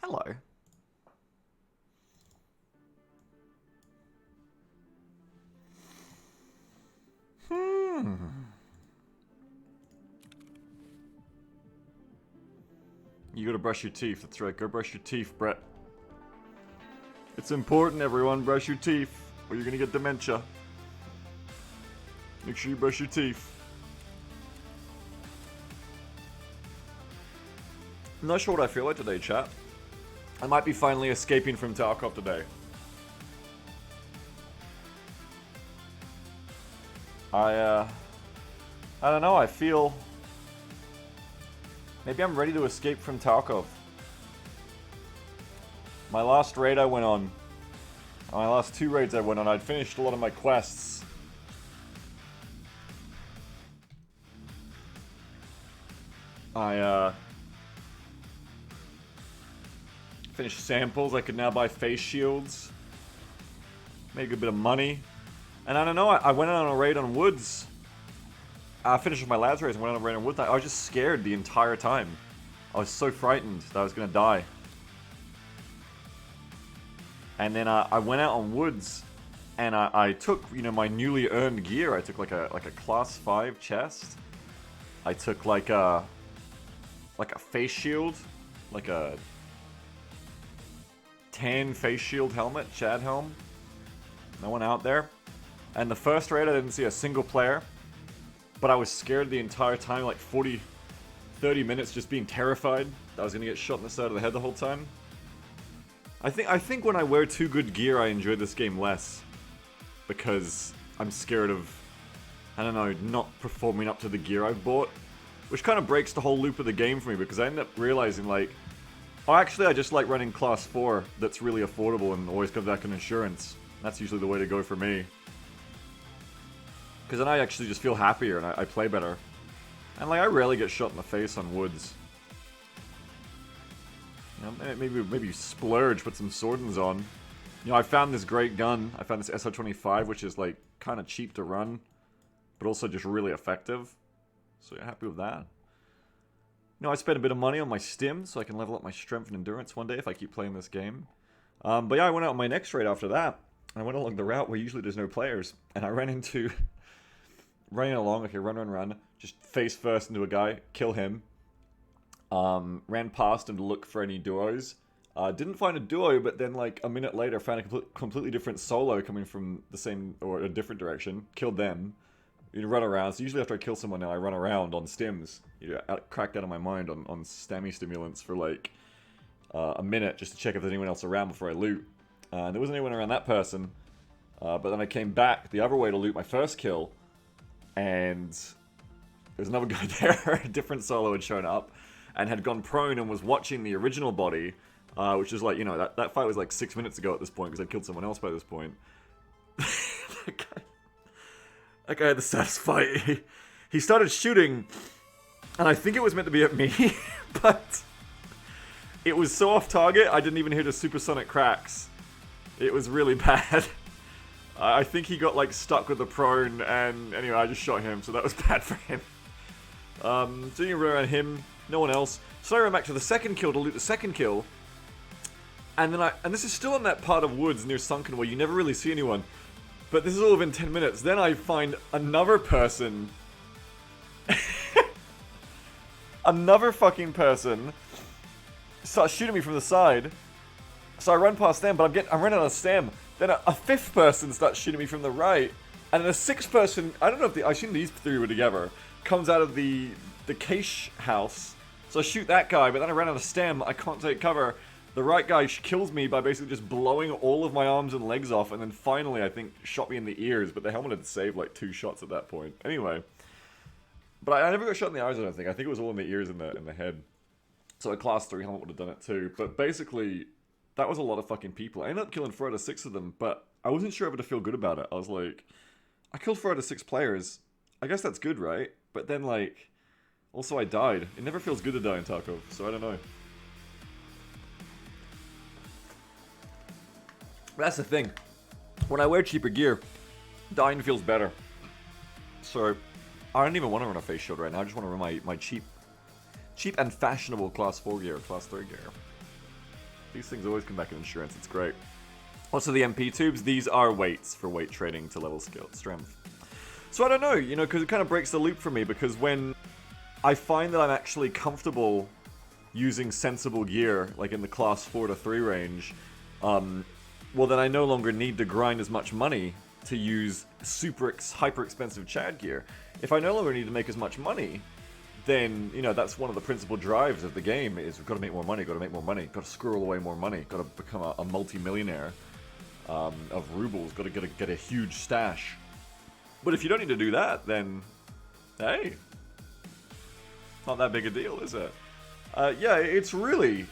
Hello. You gotta brush your teeth. That's right. Go brush your teeth, Brett. It's important, everyone. Brush your teeth, or you're gonna get dementia. Make sure you brush your teeth. I'm not sure what I feel like today, chat. I might be finally escaping from Tarkov today. I don't know, I feel... Maybe I'm ready to escape from Tarkov. My last raid I went on, my last 2 raids I went on, I'd finished a lot of my quests. I finished samples, I could now buy face shields. Made a good bit of money. And I don't know, I went on a raid on Woods. I finished with my lads race and went on a raid on Woods. I was just scared the entire time. I was so frightened that I was gonna die. And then I went out on Woods, and I took, you know, my newly earned gear. I took like a class 5 chest. I took like a face shield, like a tan face shield helmet, Chad helm. No one out there. And the first raid I didn't see a single player, but I was scared the entire time, like 30 minutes just being terrified that I was gonna get shot in the side of the head the whole time. I think when I wear too good gear, I enjoy this game less. Because I'm scared of, I don't know, not performing up to the gear I've bought. Which kind of breaks the whole loop of the game for me, because I end up realizing, like, oh, actually I just like running class 4 that's really affordable and always comes back on insurance. That's usually the way to go for me. Because then I actually just feel happier and I play better. And like, I rarely get shot in the face on Woods. You know, maybe splurge, put some swordings on. You know, I found this great gun. I found this SR25, which is like kind of cheap to run, but also just really effective. So you're happy with that. You know, I spent a bit of money on my stim, so I can level up my strength and endurance one day if I keep playing this game. But yeah, I went out on my next raid after that. I went along the route where usually there's no players, and I ran into... running along, okay, run, just face first into a guy, kill him. Ran past him to look for any duos. Didn't find a duo, but then like a minute later found a completely different solo coming from the same, or a different direction. Killed them. You run around, so usually after I kill someone now, I run around on stims. You know, cracked out of my mind on stammy stimulants for like a minute, just to check if there's anyone else around before I loot. There wasn't anyone around that person, but then I came back the other way to loot my first kill, and there's another guy there, a different solo had shown up, and had gone prone and was watching the original body, which is like, you know, that fight was like 6 minutes ago at this point, because I'd killed someone else by this point. That guy had the saddest fight. He started shooting, and I think it was meant to be at me, but it was so off target, I didn't even hear the supersonic cracks. It was really bad. I think he got like stuck with the prone, and anyway, I just shot him, so that was bad for him. So you run around him, no one else. So I ran back to the second kill to loot the second kill, and then and this is still in that part of woods near Sunken where you never really see anyone, but this is all within 10 minutes. Then I find another person, another fucking person, starts shooting me from the side. So I run past them, but I'm running out of stam. Then a fifth person starts shooting me from the right, and then a sixth person, I don't know if I assume these 3 were together, comes out of the cache house. So I shoot that guy, but then I ran out of stam. I can't take cover. The right guy kills me by basically just blowing all of my arms and legs off, and then finally, I think, shot me in the ears, but the helmet had saved like 2 shots at that point. Anyway. But I never got shot in the eyes, I don't think. I think it was all in the ears and the head. So a class 3 helmet would have done it too. But basically, that was a lot of fucking people. I ended up killing 4 out of 6 of them, but I wasn't sure if to feel good about it. I was like, I killed 4 out of 6 players. I guess that's good, right? But then, like, also I died. It never feels good to die in Tarkov, so I don't know. But that's the thing. When I wear cheaper gear, dying feels better. So, I don't even want to run a face shield right now. I just want to run my cheap and fashionable class 4 gear, class 3 gear. These things always come back in insurance. It's great. Also, the MP tubes, these are weights for weight training to level skill strength. So I don't know, you know, because it kind of breaks the loop for me, because when I find that I'm actually comfortable using sensible gear, like in the class 4 to 3 range, well then I no longer need to grind as much money to use hyper expensive Chad gear. If I no longer need to make as much money, then, you know, that's one of the principal drives of the game, is we've got to make more money, got to squirrel away more money, got to become a multi-millionaire of rubles, got to get a huge stash. But if you don't need to do that, then, hey, not that big a deal, is it? Yeah, it's really...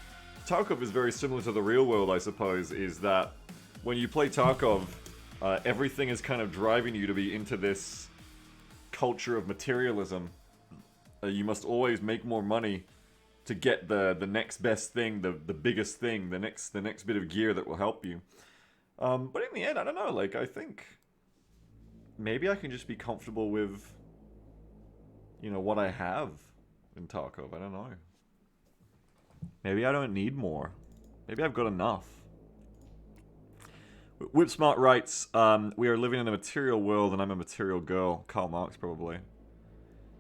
Tarkov is very similar to the real world, I suppose, is that when you play Tarkov, everything is kind of driving you to be into this culture of materialism. You must always make more money to get the next best thing, the biggest thing, the next bit of gear that will help you. But in the end, I don't know, like, I think maybe I can just be comfortable with, you know, what I have in Tarkov. I don't know. Maybe I don't need more. Maybe I've got enough. Whipsmart writes, we are living in a material world and I'm a material girl. Karl Marx, probably.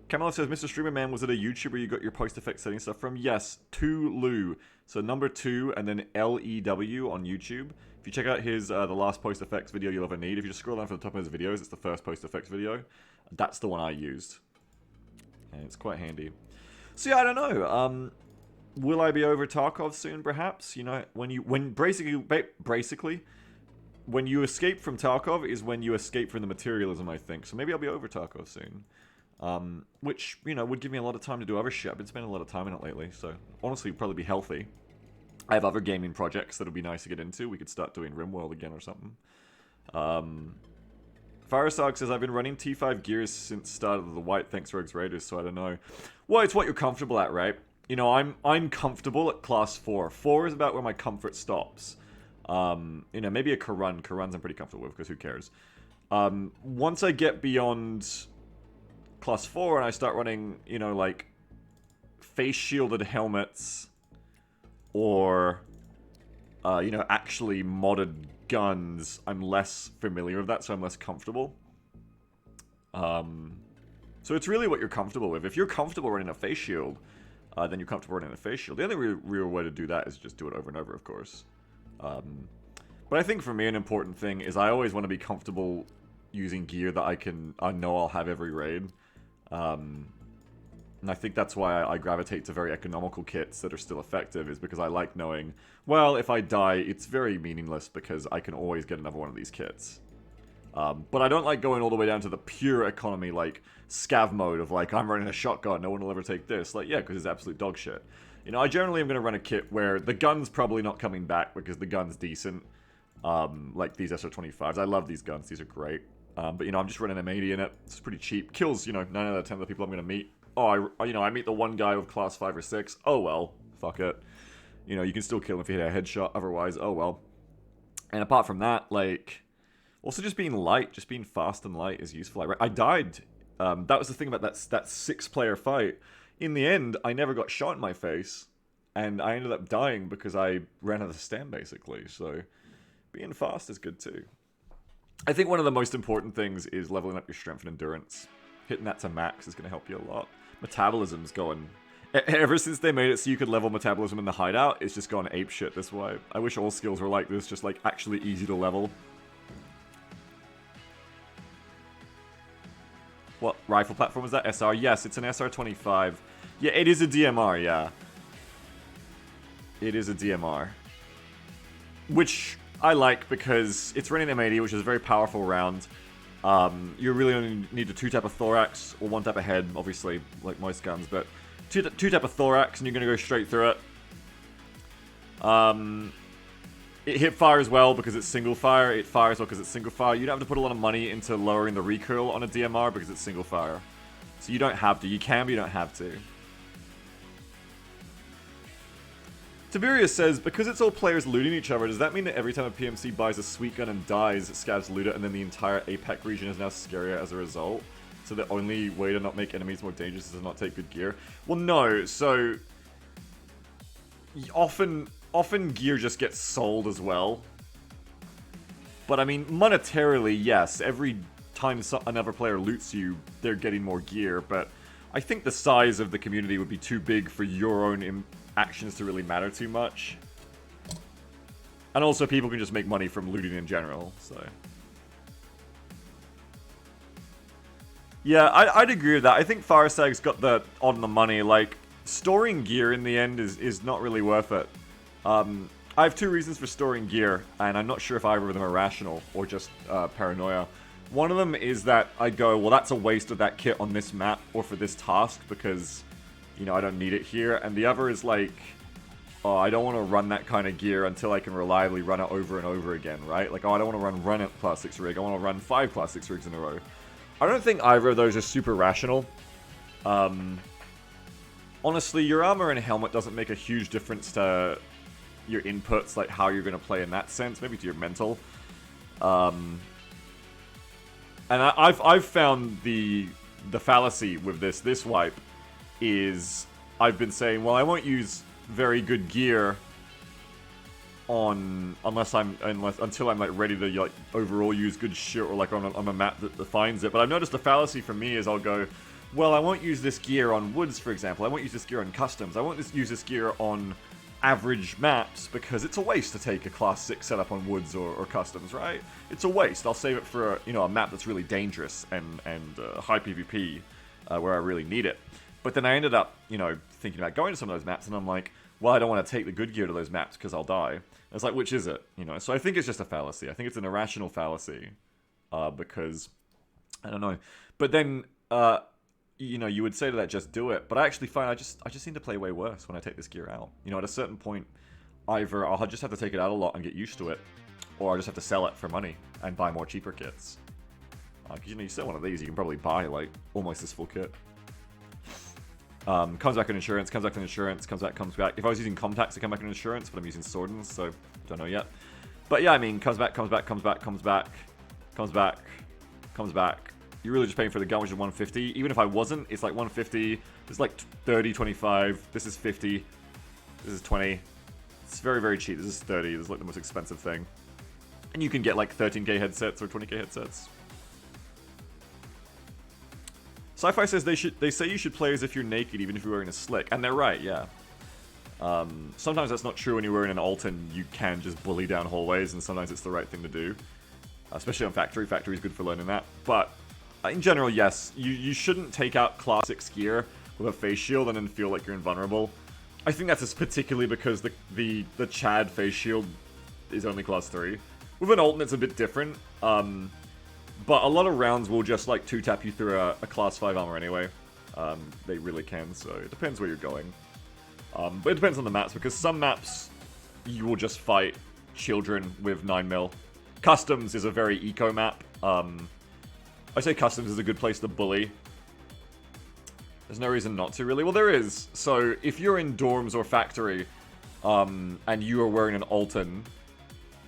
Kamala says, Mr. Streamer Man, was it a YouTuber you got your post-effect setting stuff from? Yes, 2Lew. So number 2 and then LEW on YouTube. If you check out his the last post-effects video you'll ever need, if you just scroll down from the top of his videos, it's the first post-effects video. That's the one I used. And it's quite handy. So yeah, I don't know. Will I be over Tarkov soon, perhaps? You know, basically, when you escape from Tarkov is when you escape from the materialism, I think. So maybe I'll be over Tarkov soon. Which, you know, would give me a lot of time to do other shit. I've been spending a lot of time in it lately, so honestly, probably be healthy. I have other gaming projects that would be nice to get into. We could start doing RimWorld again or something. Firesog says, I've been running T5 gears since start of the White, thanks Rogues Raiders, so I don't know. Well, it's what you're comfortable at, right? You know, I'm comfortable at class 4. 4 is about where my comfort stops. You know, maybe a Karun. Karuns I'm pretty comfortable with, because who cares? Once I get beyond class 4 and I start running, you know, like, face-shielded helmets, or, you know, actually modded guns, I'm less familiar with that, so I'm less comfortable. So it's really what you're comfortable with. If you're comfortable running a face shield, then you're comfortable running a face shield. The only real way to do that is just do it over and over, of course. But I think for me an important thing is I always want to be comfortable using gear that I know I'll have every raid. And I think that's why I gravitate to very economical kits that are still effective, is because I like knowing, well, if I die, it's very meaningless because I can always get another one of these kits. But I don't like going all the way down to the pure economy, like, scav mode of, like, I'm running a shotgun, no one will ever take this. Like, yeah, because it's absolute dog shit. You know, I generally am going to run a kit where the gun's probably not coming back because the gun's decent. Like these SR25s. I love these guns, these are great. But, you know, I'm just running M80 in it. It's pretty cheap. Kills, you know, 9 out of 10 of the people I'm going to meet. Oh, you know, I meet the one guy with class 5 or 6. Oh, well. Fuck it. You know, you can still kill him if you hit a headshot. Otherwise, oh, well. And apart from that, like, also just being light, just being fast and light is useful. I died. That was the thing about that 6-player fight. In the end, I never got shot in my face. And I ended up dying because I ran out of stam, basically. So, being fast is good, too. I think one of the most important things is leveling up your strength and endurance. Hitting that to max is going to help you a lot. Metabolism's going... Ever since they made it so you could level metabolism in the hideout, it's just gone apeshit this way. I wish all skills were like this, just like actually easy to level. What rifle platform is that? SR? Yes, it's an SR25. Yeah, it is a DMR, yeah. It is a DMR. Which I like because it's running M80, which is a very powerful round. You really only need a 2 type of thorax, or 1 type of head, obviously, like most guns, but 2 type of thorax, and you're going to go straight through it. It hip fires well because it's single fire, it fires well because it's single fire. You don't have to put a lot of money into lowering the recoil on a DMR because it's single fire. So you don't have to. You can, but you don't have to. Tiberius says, because it's all players looting each other, does that mean that every time a PMC buys a sweet gun and dies, scavs loot it, and then the entire APAC region is now scarier as a result? So the only way to not make enemies more dangerous is to not take good gear? Well, no. So, often often gear just gets sold as well. But I mean, monetarily, yes, every time another player loots you, they're getting more gear, but I think the size of the community would be too big for your own actions to really matter too much. And also, people can just make money from looting in general, so... Yeah, I'd agree with that. I think Farsag's got that on the money. Like, storing gear in the end is not really worth it. I have two reasons for storing gear, and I'm not sure if either of them are rational or just paranoia. One of them is that I go, well, that's a waste of that kit on this map or for this task because, you know, I don't need it here. And the other is like, oh, I don't want to run that kind of gear until I can reliably run it over and over again, right? Like, oh, I don't want to run it class 6 rig. I want to run 5 class 6 rigs in a row. I don't think either of those are super rational. Honestly, your armor and helmet doesn't make a huge difference to your inputs, like how you're going to play in that sense, maybe to your mental. And I've found the fallacy with this wipe is I've been saying, well, I won't use very good gear on until I'm like ready to like overall use good shit or like on a map that defines it. But I've noticed the fallacy for me is I'll go, well, I won't use this gear on woods, for example. I won't use this gear on customs. I won't use this gear on average maps because it's a waste to take a class 6 setup on woods or customs, right? It's a waste. I'll save it for a map that's really dangerous and high PvP where I really need it. But then I ended up thinking about going to some of those maps and I'm like, well, I don't want to take the good gear to those maps because I'll die. And it's like, which is it? So I think it's just a fallacy. I think it's an irrational fallacy because I don't know. But then you would say to that, just do it. But I actually find I just seem to play way worse when I take this gear out. At a certain point, either I'll just have to take it out a lot and get used to it, or I'll just have to sell it for money and buy more cheaper kits. Because you sell one of these, you can probably buy like almost this full kit. Comes back on insurance, comes back on insurance, comes back. If I was using contacts, it come back on insurance, but I'm using Swordens, so don't know yet. But yeah, I mean, comes back. You're really just paying for the gun, which is 150. Even if I wasn't, it's like 150. It's like 30, 25. This is 50. This is 20. It's very, very cheap. This is 30. This is like the most expensive thing. And you can get like 13k headsets or 20k headsets. Sci-Fi says they say you should play as if you're naked, even if you're wearing a slick. And they're right, yeah. Sometimes that's not true when you're wearing an Alton. You can just bully down hallways, and sometimes it's the right thing to do. Especially on Factory. Factory is good for learning that. But in general, yes, you shouldn't take out class 6 gear with a face shield and then feel like you're invulnerable. I think that's particularly because the Chad face shield is only class 3. With an Alton, it's a bit different. But a lot of rounds will just like 2-tap you through a class 5 armor anyway. They really can, so it depends where you're going. But it depends on the maps, because some maps you will just fight children with 9mm. Customs is a very eco map. I say Customs is a good place to bully. There's no reason not to, really. Well, there is. So, if you're in dorms or factory, and you are wearing an Alton,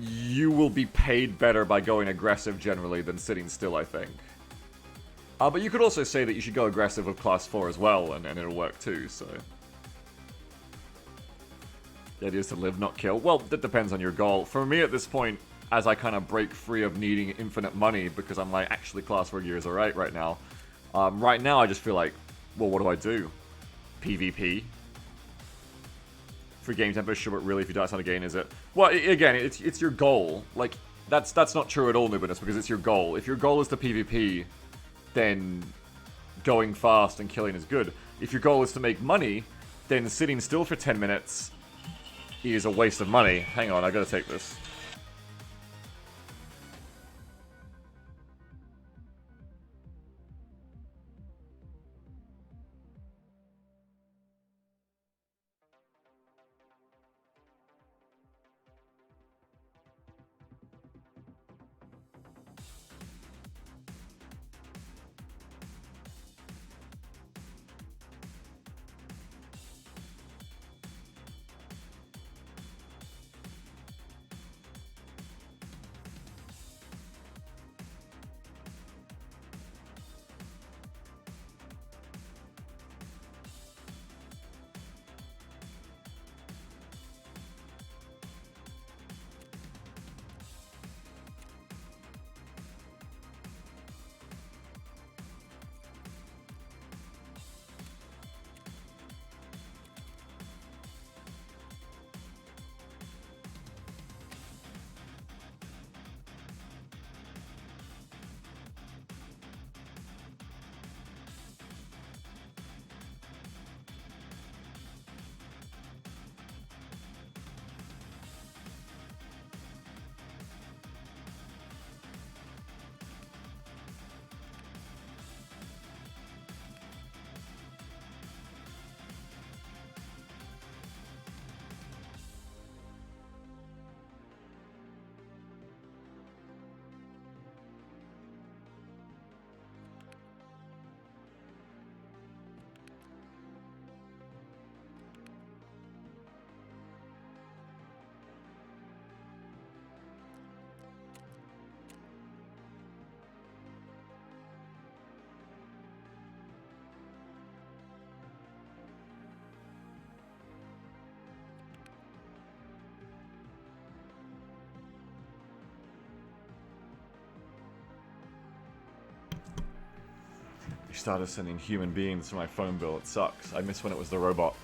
you will be paid better by going aggressive, generally, than sitting still, I think. But you could also say that you should go aggressive with Class 4 as well, and it'll work too, so... The idea is to live, not kill. Well, that depends on your goal. For me, at this point, as I kind of break free of needing infinite money, because I'm like, actually, Class 4 gear is alright right now. Right now, I just feel like, well, what do I do? PvP? Free game tempo, sure, but really, if you die, it's not a gain, is it? Well, again, it's your goal. Like, that's not true at all, Nubinus, because it's your goal. If your goal is to PvP, then going fast and killing is good. If your goal is to make money, then sitting still for 10 minutes is a waste of money. Hang on, I gotta take this. started sending human beings for my phone bill. It sucks. I miss when it was the robot.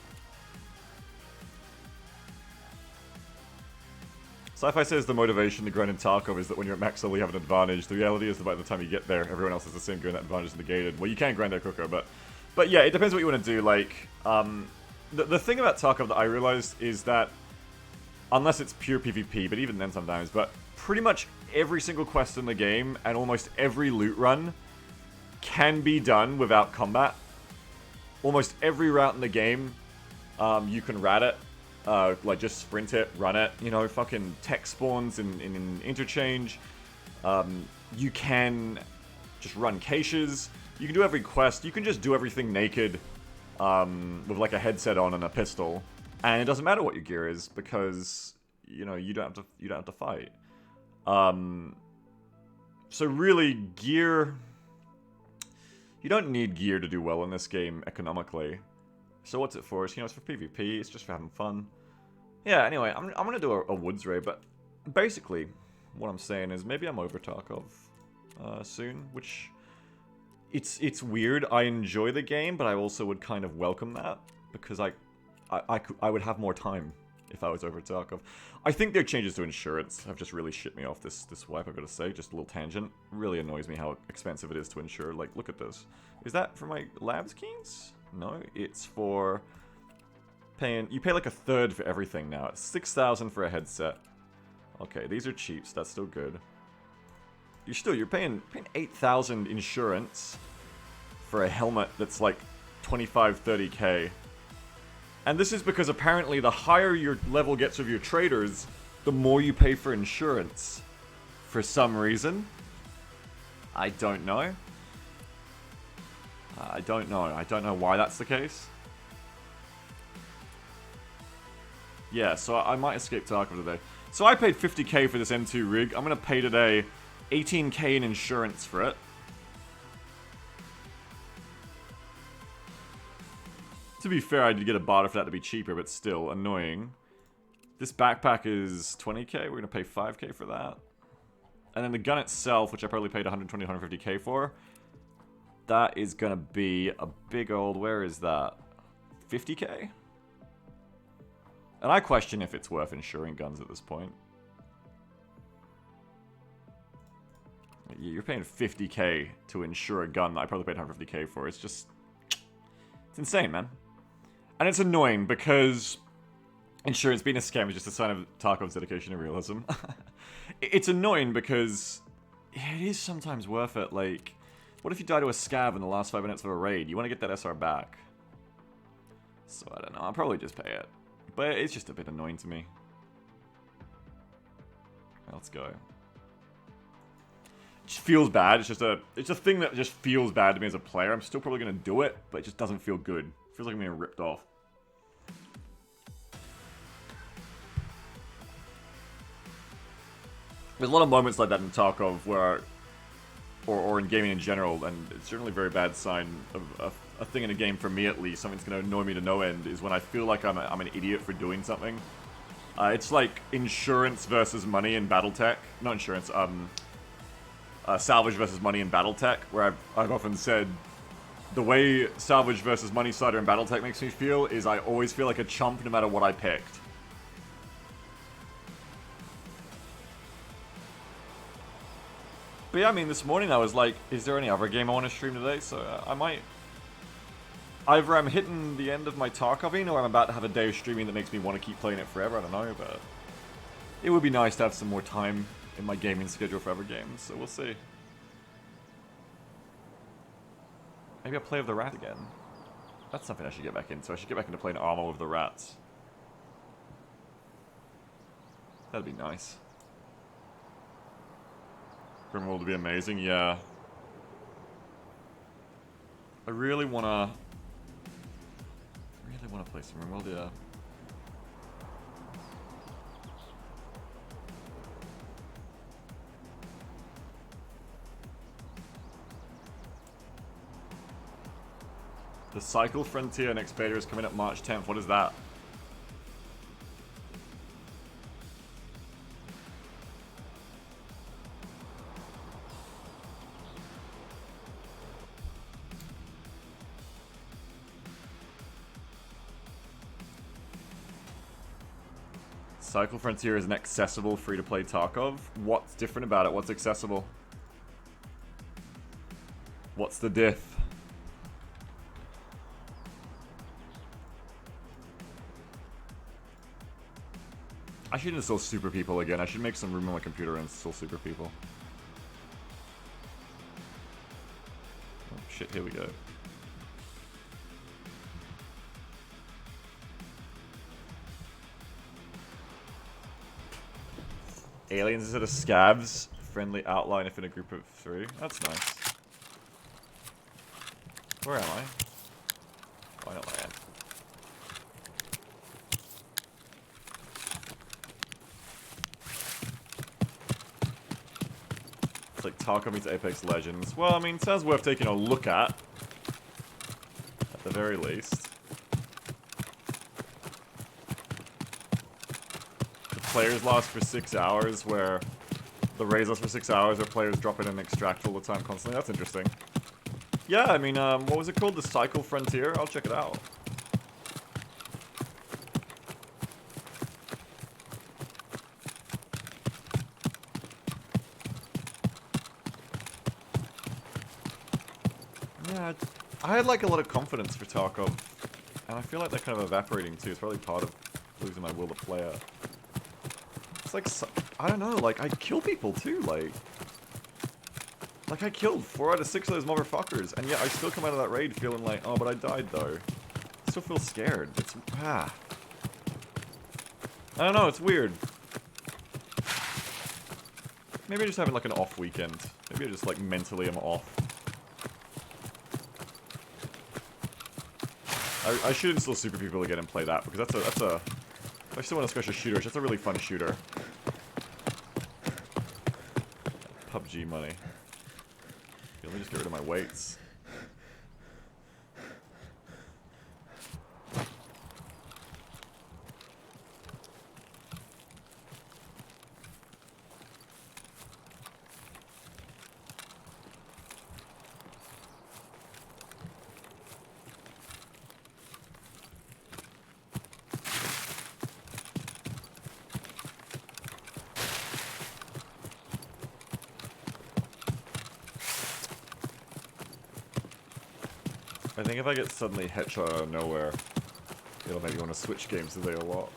Sci-Fi says the motivation to grind in Tarkov is that when you're at max level you have an advantage. The reality is that by the time you get there, everyone else has the same gear and that advantage is negated. Well, you can grind at Cooker, but yeah, it depends what you want to do. Like, the thing about Tarkov that I realized is that, unless it's pure PvP, but even then sometimes, but pretty much every single quest in the game and almost every loot run can be done without combat. Almost every route in the game, you can rat it. Like, just sprint it, run it, you know, fucking tech spawns in interchange. You can just run caches. You can do every quest. You can just do everything naked with, like, a headset on and a pistol. And it doesn't matter what your gear is because, you know, you don't have to fight. So really, gear... You don't need gear to do well in this game economically. So what's it for? You know, it's for PvP, it's just for having fun. Yeah, anyway, I'm gonna do a woods raid, but basically, what I'm saying is maybe I'm over Tarkov soon, which... It's weird. I enjoy the game, but I also would kind of welcome that, because I would have more time if I was over Tarkov. I think their changes to insurance have just really shit me off this wipe, I've got to say. Just a little tangent. Really annoys me how expensive it is to insure. Like, look at this. Is that for my labs keys? No, it's for paying... You pay like a third for everything now. It's 6,000 for a headset. Okay, these are cheap, so that's still good. You're paying 8,000 insurance for a helmet that's like 25, 30k. And this is because apparently the higher your level gets with your traders, the more you pay for insurance. For some reason. I don't know. I don't know why that's the case. Yeah, so I might escape Tarkov today. So I paid 50k for this M2 rig. I'm going to pay today 18k in insurance for it. To be fair, I did get a barter for that to be cheaper, but still annoying. This backpack is 20k. We're going to pay 5k for that. And then the gun itself, which I probably paid 120, 150k for, that is going to be a big old... Where is that? 50k? And I question if it's worth insuring guns at this point. You're paying 50k to insure a gun that I probably paid 150k for. It's just... It's insane, man. And it's annoying because insurance being a scam is just a sign of Tarkov's dedication to realism. It's annoying because it is sometimes worth it. Like, what if you die to a scav in the last 5 minutes of a raid? You want to get that SR back. So I don't know. I'll probably just pay it. But it's just a bit annoying to me. Let's go. It just feels bad. It's a thing that just feels bad to me as a player. I'm still probably going to do it, but it just doesn't feel good. It feels like I'm being ripped off. There's a lot of moments like that in Tarkov where, or in gaming in general, and it's generally a very bad sign of a thing in a game, for me at least, something that's going to annoy me to no end, is when I feel like I'm an idiot for doing something. It's like insurance versus money in Battletech. Not insurance, salvage versus money in Battletech, where I've often said the way salvage versus money slider in Battletech makes me feel is I always feel like a chump no matter what I picked. But yeah, I mean, this morning I was like, is there any other game I want to stream today? So I might... Either I'm hitting the end of my Tarkoving, or I'm about to have a day of streaming that makes me want to keep playing it forever, I don't know, but... It would be nice to have some more time in my gaming schedule for other games, so we'll see. Maybe I'll play with the rat again. That's something I should get back into. I should get back into playing Armor with the rats. That'd be nice. Grimworld would be amazing, yeah. I really wanna play some Grimworld, yeah. The Cycle Frontier next beta is coming up March 10th. What is that? Cycle Frontier is an accessible free-to-play Tarkov. What's different about it? What's accessible? What's the diff? I should install Super People again. I should make some room on my computer and install Super People. Oh shit, here we go. Aliens instead of scabs. Friendly outline if in a group of 3. That's nice. Where am I? Oh, I know where I am. It's like Tarkov meets Apex Legends. Well, I mean, sounds worth taking a look at the very least. The players last for 6 hours, where the raids last for 6 hours, where players drop in and extract all the time constantly. That's interesting. Yeah, I mean, what was it called? The Cycle Frontier? I'll check it out. Yeah, I had like a lot of confidence for Tarkov, and I feel like they're kind of evaporating too. It's probably part of losing my will to play it. It's like, I don't know, like, I kill people too, like I killed 4 out of 6 of those motherfuckers, and yet I still come out of that raid feeling like, oh, but I died though. I still feel scared. It's, I don't know, it's weird. Maybe I just having like an off weekend. Maybe I just like mentally am off. I should install Super People again and play that, because that's a I still want to squish a shooter. That's a really fun shooter. PUBG money. Let me just get rid of my weights. I think if I get suddenly headshot out of nowhere, it'll make me want to switch games today a lot.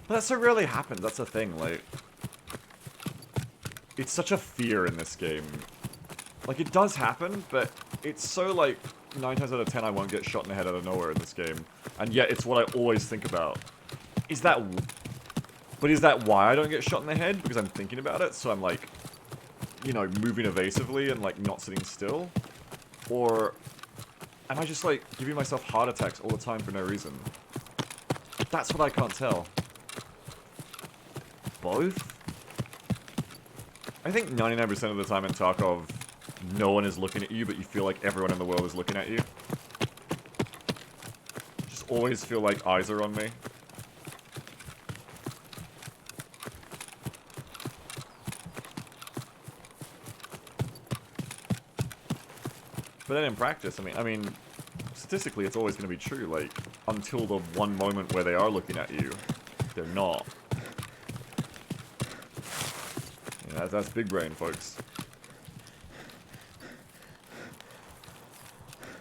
But that so rarely happens, that's the thing, like... It's such a fear in this game. Like, it does happen, but it's so, like, 9 times out of 10 I won't get shot in the head out of nowhere in this game. And yet, it's what I always think about. Is that... But is that why I don't get shot in the head? Because I'm thinking about it, so I'm, like... You know, moving evasively and, like, not sitting still? Or... Am I just, like, giving myself heart attacks all the time for no reason? That's what I can't tell. Both? I think 99% of the time in Tarkov, no one is looking at you, but you feel like everyone in the world is looking at you. Just always feel like eyes are on me. But then in practice, I mean, statistically, it's always going to be true. Like, until the one moment where they are looking at you, they're not. Yeah, that's big brain, folks.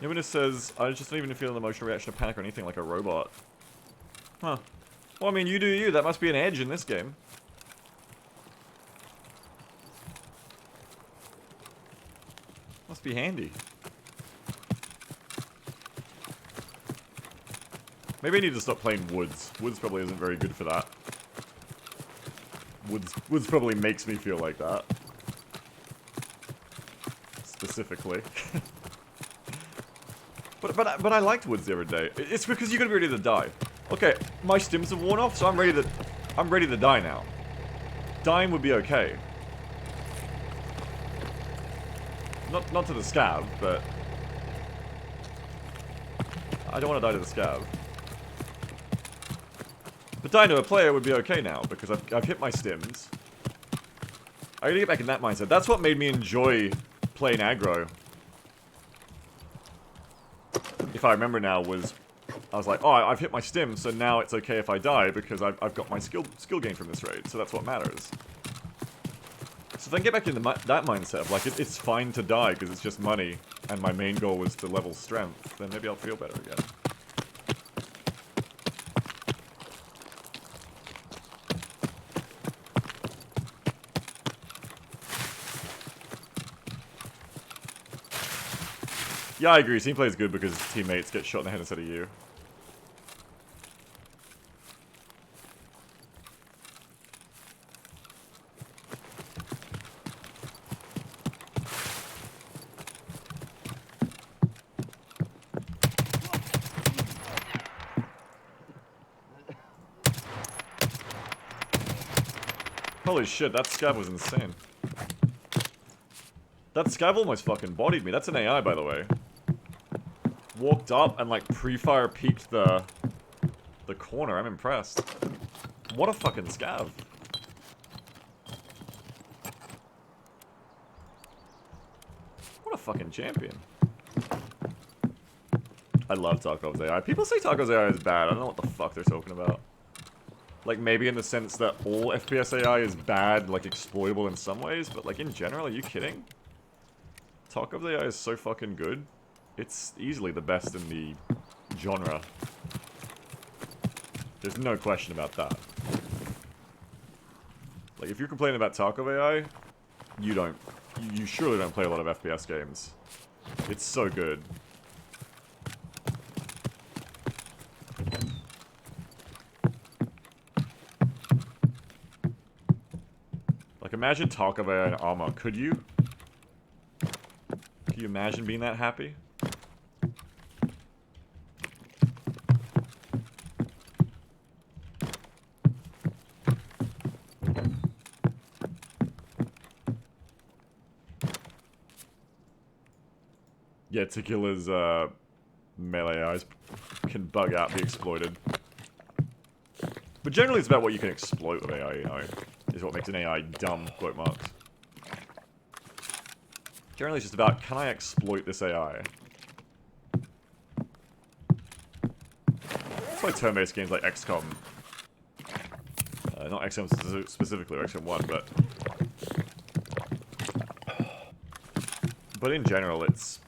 It says, I just don't even feel an emotional reaction to panic or anything like a robot. Huh. Well, I mean, you do you. That must be an edge in this game. Must be handy. Maybe I need to stop playing Woods. Woods probably isn't very good for that. Woods probably makes me feel like that. Specifically. but I liked Woods the other day. It's because you're gonna be ready to die. Okay, my stims have worn off, so I'm ready to die now. Dying would be okay. Not to the scab, but I don't want to die to the scab. But dying to a player would be okay now, because I've hit my stims. I gotta get back in that mindset. That's what made me enjoy playing aggro. If I remember now, was I was like, oh, I've hit my stim, so now it's okay if I die because I've got my skill gain from this raid, so that's what matters. So if I can get back into that mindset of like, it's fine to die because it's just money, and my main goal was to level strength, then maybe I'll feel better again. Yeah, I agree. Team play is good because teammates get shot in the head instead of you. Holy shit, that scav was insane. That scav almost fucking bodied me. That's an AI, by the way. Walked up and like pre-fire peeked the corner. I'm impressed. What a fucking scav. What a fucking champion. I love Tarkov's AI. People say Tarkov's AI is bad. I don't know what the fuck they're talking about. Like, maybe in the sense that all FPS AI is bad, like, exploitable in some ways, but, like, in general, are you kidding? Tarkov's AI is so fucking good. It's easily the best in the genre. There's no question about that. Like, if you're complaining about Tarkov AI, you surely don't play a lot of FPS games. It's so good. Like, imagine Tarkov AI and armor. Could you? Can you imagine being that happy? Yeah, Tequila's melee eyes can bug out, be exploited. But generally it's about what you can exploit with AI, you know, is what makes an AI dumb, quote marks. Generally it's just about, can I exploit this AI? That's why turn-based games like XCOM, not XCOM specifically, or XCOM 1, but in general it's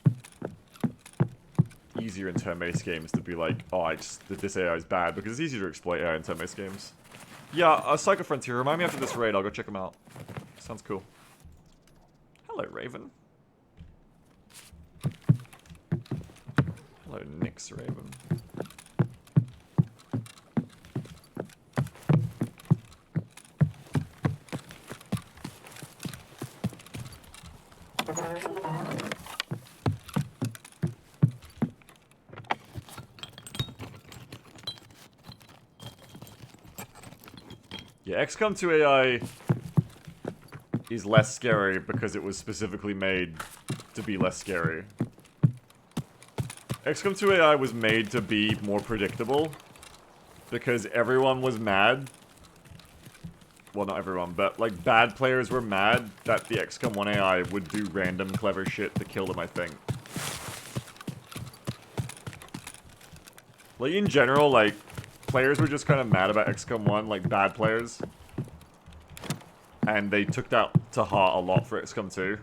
easier in turn-based games to be like, oh, this AI is bad, because it's easier to exploit AI in turn-based games. Yeah, Psycho Frontier, remind me after this raid, I'll go check them out. Sounds cool. Hello, Raven. Hello, Nyx Raven. Yeah, XCOM 2 AI is less scary because it was specifically made to be less scary. XCOM 2 AI was made to be more predictable because everyone was mad. Well, not everyone, but like bad players were mad that the XCOM 1 AI would do random clever shit to kill them, I think. Like in general, like players were just kind of mad about XCOM 1, like bad players. And they took that to heart a lot for XCOM 2.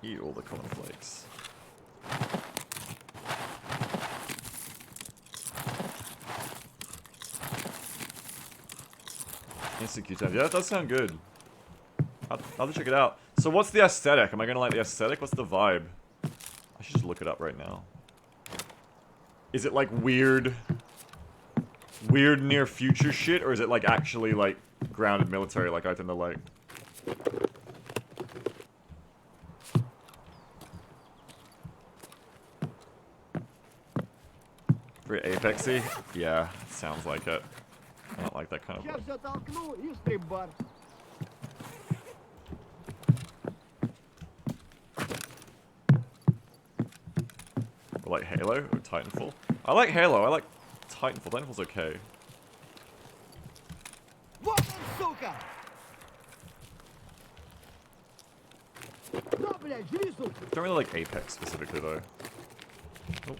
Eat all the cornflakes. Instant Q times. Yeah, that does sound good. I'll have to check it out. So what's the aesthetic? Am I gonna like the aesthetic? What's the vibe? I should just look it up right now. Is it like weird near future shit, or is it like actually like grounded military like I tend to like? Very Apexy? Yeah, sounds like it. I don't like that kind of. Or like like Halo or Titanfall? I like Halo. I like Titanfall. Titanfall's okay. Don't really like Apex specifically though. Oh.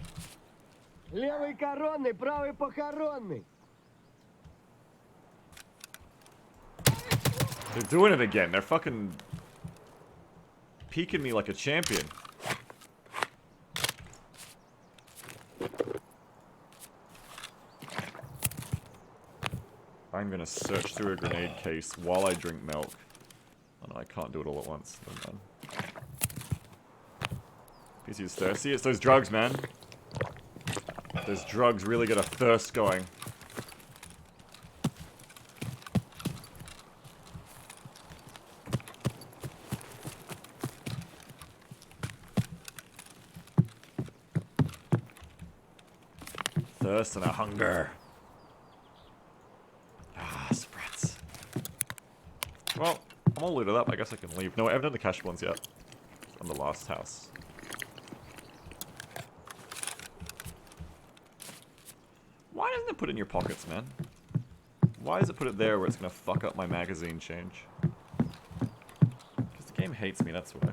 Левый коронный, правый похоронный. They're doing it again. They're fucking peeking me like a champion. I'm gonna search through a grenade case while I drink milk. Oh no, I can't do it all at once. Never mind. PC is thirsty. It's those drugs, man. Those drugs really get a thirst going. Thirst and a hunger. Ah, spreads. Well, I'm all looted up. I guess I can leave. No, I haven't done the cash ones yet. On the last house. Why doesn't it put it in your pockets, man? Why does it put it there where it's gonna fuck up my magazine change? Because the game hates me, that's why.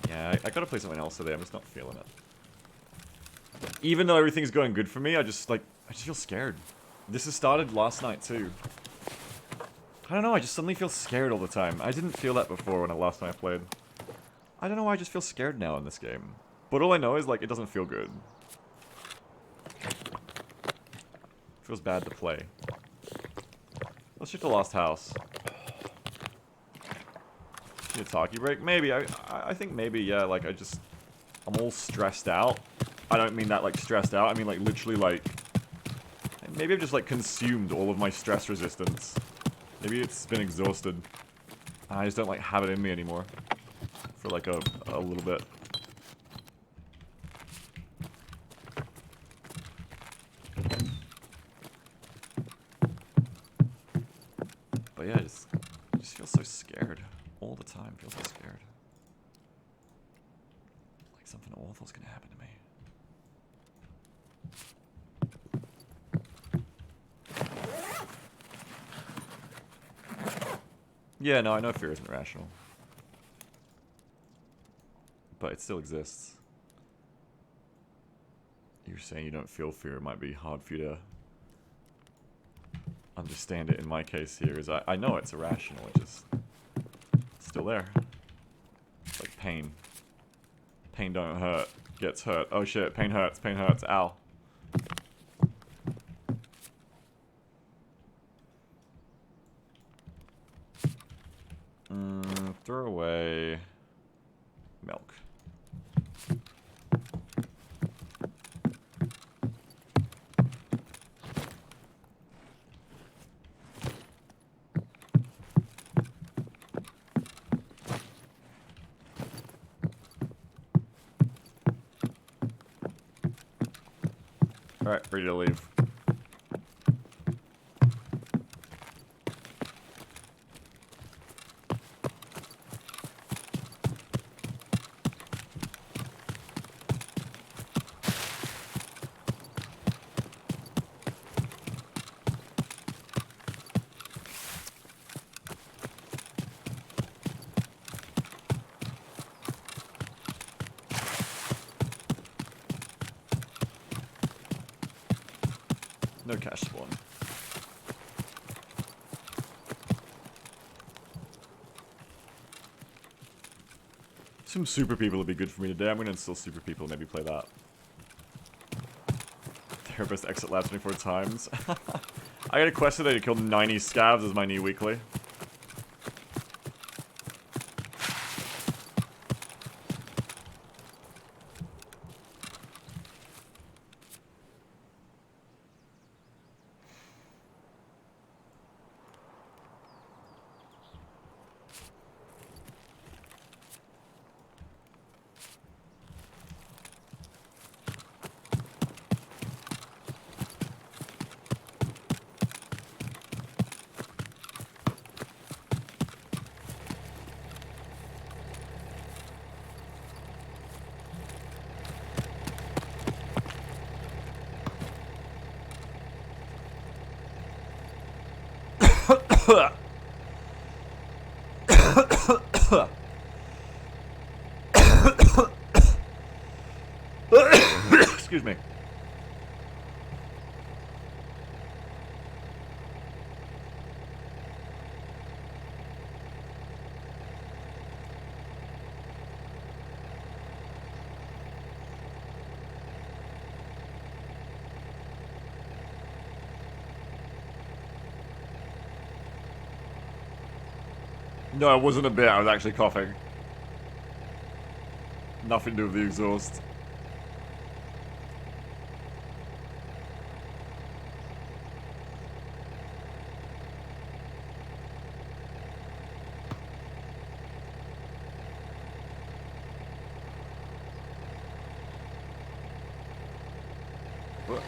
Yeah, I gotta play something else today. I'm just not feeling it. Even though everything's going good for me, I just feel scared. This has started last night too. I don't know, I just suddenly feel scared all the time. I didn't feel that before when last time I played. I don't know why I just feel scared now in this game. But all I know is, like, it doesn't feel good. It feels bad to play. Let's check the last house. Need a talkie break? Maybe. I think maybe, yeah, like, I'm all stressed out. I don't mean that, like, stressed out. I mean, like, literally, like... Maybe I've just, like, consumed all of my stress resistance. Maybe it's been exhausted. I just don't, like, have it in me anymore. For, like, a little bit. But yeah, I just feel so scared. All the time, feel so scared. Like something awful's gonna happen to me. Yeah, no, I know fear isn't rational. But it still exists. You're saying you don't feel fear, it might be hard for you to understand it in my case here, is I know it's irrational, it just... It's still there. It's like pain. Pain don't hurt, gets hurt. Oh shit, pain hurts, ow. Throw away milk. Alright, ready to leave. No cash spawn. Some super people would be good for me today. I'm gonna install super people and maybe play that. Therapist exit lab 24 times. I got a quest today to kill 90 scavs as my new weekly. Excuse me. No, it wasn't a bit. I was actually coughing. Nothing to do with the exhaust. What?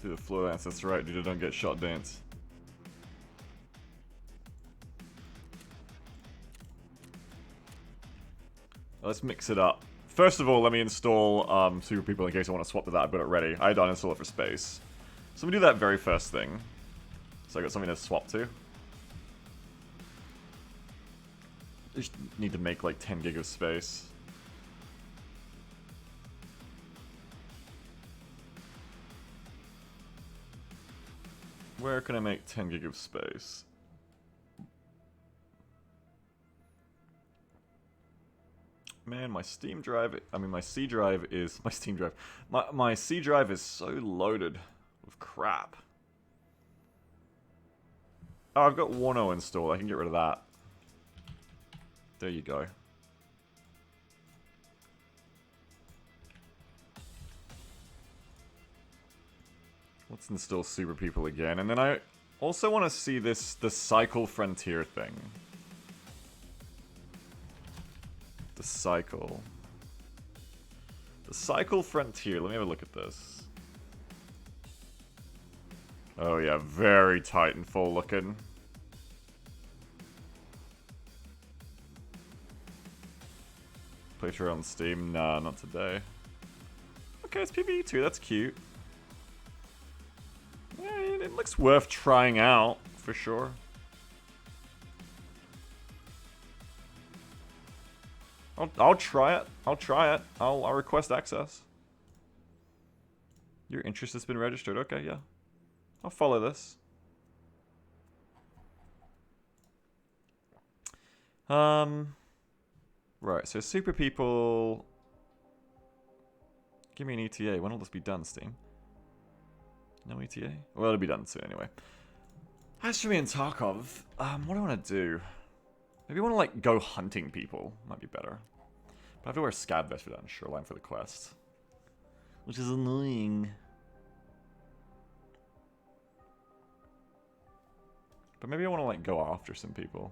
Do the floor dance, that's right, dude, don't get shot dance. Let's mix it up. First of all, let me install Super People in case I want to swap to that. I've got it ready. I don't install it for space. So let me do that very first thing. So I got something to swap to. Just need to make like 10 gig of space. Where can I make 10 gig of space? Man, my Steam drive, I mean my C drive is, my Steam drive, my C drive is so loaded with crap. Oh, I've got Wano installed, I can get rid of that. There you go. Let's install Super People again, and then I also want to see the Cycle Frontier thing. The Cycle Frontier, let me have a look at this. Oh yeah, very tight and full looking. Playthrough on Steam? Nah, not today. Okay, it's PvE2, that's cute. Yeah, it looks worth trying out, for sure. I'll try it. I'll try it. I'll request access. Your interest has been registered. Okay, yeah. I'll follow this. Right, so Super People... Give me an ETA. When will this be done, Steam? No ETA? Well, it'll be done soon anyway. As for me and Tarkov, what do I want to do? Maybe I want to, like, go hunting people. Might be better. But I have to wear a scab vest for that in Shoreline for the quest. Which is annoying. But maybe I want to, like, go after some people.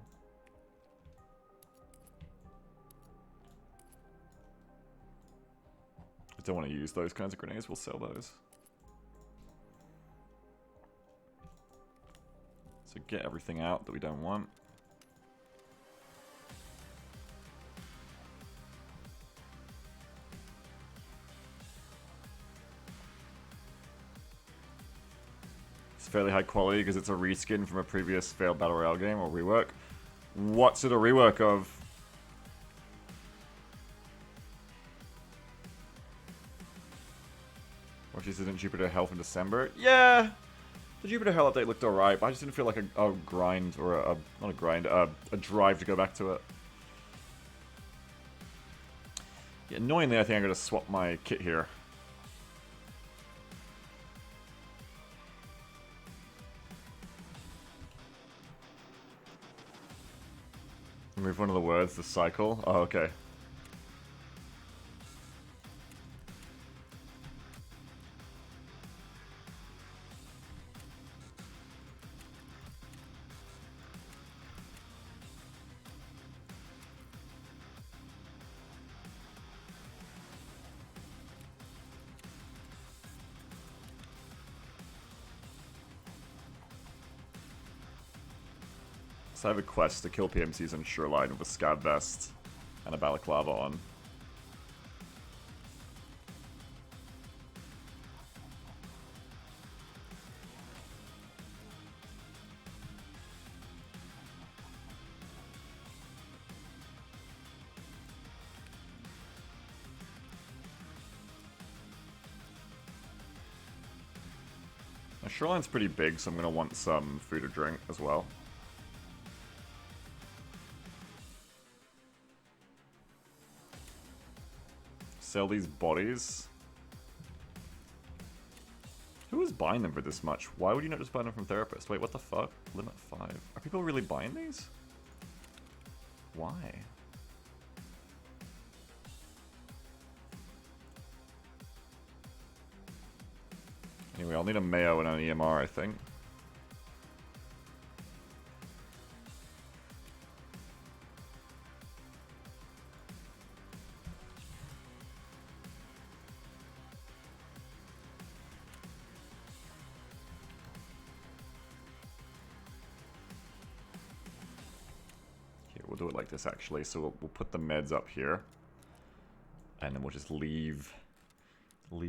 I don't want to use those kinds of grenades. We'll sell those. So get everything out that we don't want. It's fairly high quality because it's a reskin from a previous failed Battle Royale game or rework. What's it a rework of? Or she says in Jupiter Health in December? Yeah! The Jupiter Hell update looked alright, but I just didn't feel like a grind, or not a grind, a drive to go back to it. Yeah, annoyingly, I think I'm going to swap my kit here. Remove one of the words, the cycle. Oh, okay. So I have a quest to kill PMCs on Shoreline with a scab vest and a balaclava on. The shoreline's pretty big, so I'm gonna want some food or drink as well. Sell these bodies. Who is buying them for this much? Why would you not just buy them from Therapist? Wait, what the fuck? Limit 5. Are people really buying these? Why? Anyway, I'll need a Mayo and an EMR, I think. We'll do it like this, actually. So we'll put the meds up here. And then we'll just leave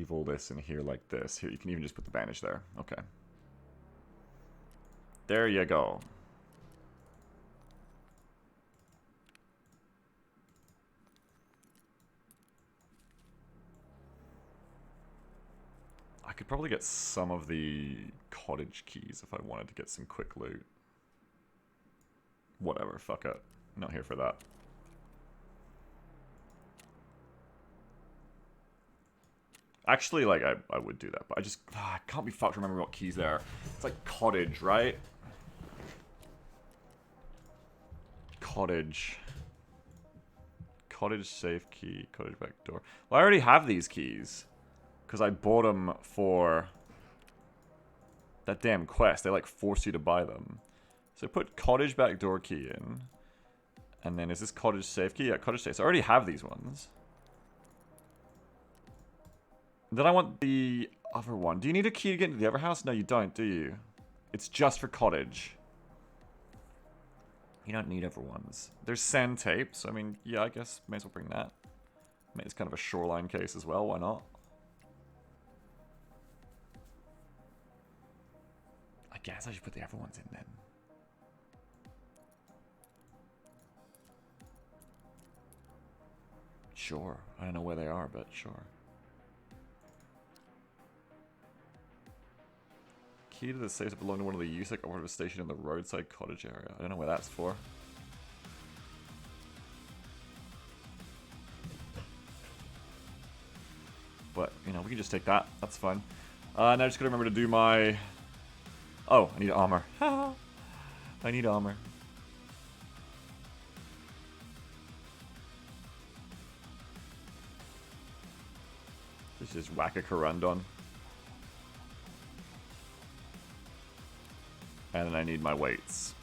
all this in here like this. Here, you can even just put the bandage there. Okay. There you go. I could probably get some of the cottage keys if I wanted to get some quick loot. Whatever, fuck it. Not here for that. Actually, like, I would do that, but I can't be fucked remembering what keys there are. It's like cottage, right? Cottage. Cottage safe key, cottage back door. Well, I already have these keys. Because I bought them for that damn quest. They, like, force you to buy them. So put cottage back door key in. And then is this cottage safe key? Yeah, cottage safe. So I already have these ones. Then I want the other one. Do you need a key to get into the other house? No, you don't, do you? It's just for cottage. You don't need other ones. There's sand tape, so I mean, yeah, I guess may as well bring that. I mean, it's kind of a shoreline case as well, why not? I guess I should put the other ones in then. Sure. I don't know where they are, but sure. Key to the safe that belong to one of the USEC operative station in the roadside cottage area. I don't know where that's for. But, you know, we can just take that. That's fine. Now I just gotta remember to do my... Oh, I need armor. I need armor. Let's just whack a Corundon. And then I need my weights.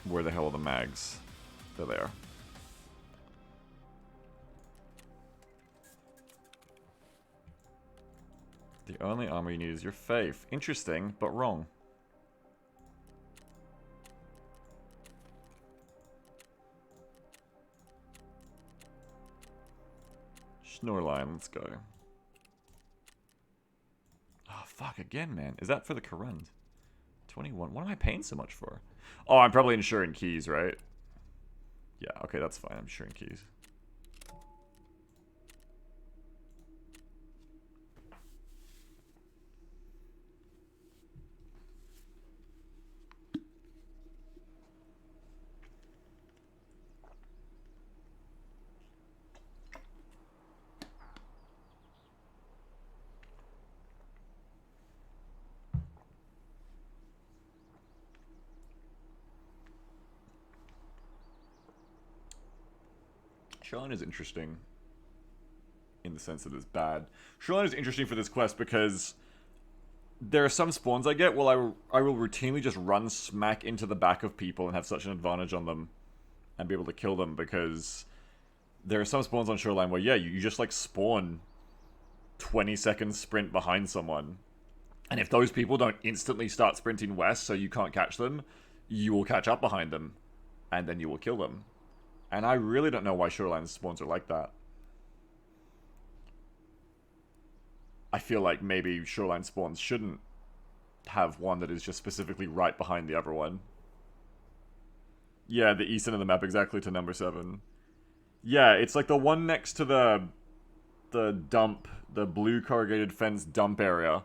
Where the hell are the mags? They're there. The only armor you need is your faith. Interesting, but wrong. Snorline, let's go. Oh, fuck, again, man. Is that for the Corund? 21. What am I paying so much for? Oh, I'm probably insuring keys, right? Yeah, okay, that's fine. I'm insuring keys. Shoreline is interesting in the sense that it's bad. Shoreline is interesting for this quest because there are some spawns I get. Well, I will routinely just run smack into the back of people and have such an advantage on them and be able to kill them because there are some spawns on Shoreline where, yeah, you just like spawn 20 seconds sprint behind someone. And if those people don't instantly start sprinting west so you can't catch them, you will catch up behind them and then you will kill them. And I really don't know why Shoreline spawns are like that. I feel like maybe Shoreline spawns shouldn't have one that is just specifically right behind the other one. Yeah, the east end of the map, exactly to number 7. Yeah, it's like the one next to the dump, the blue corrugated fence dump area.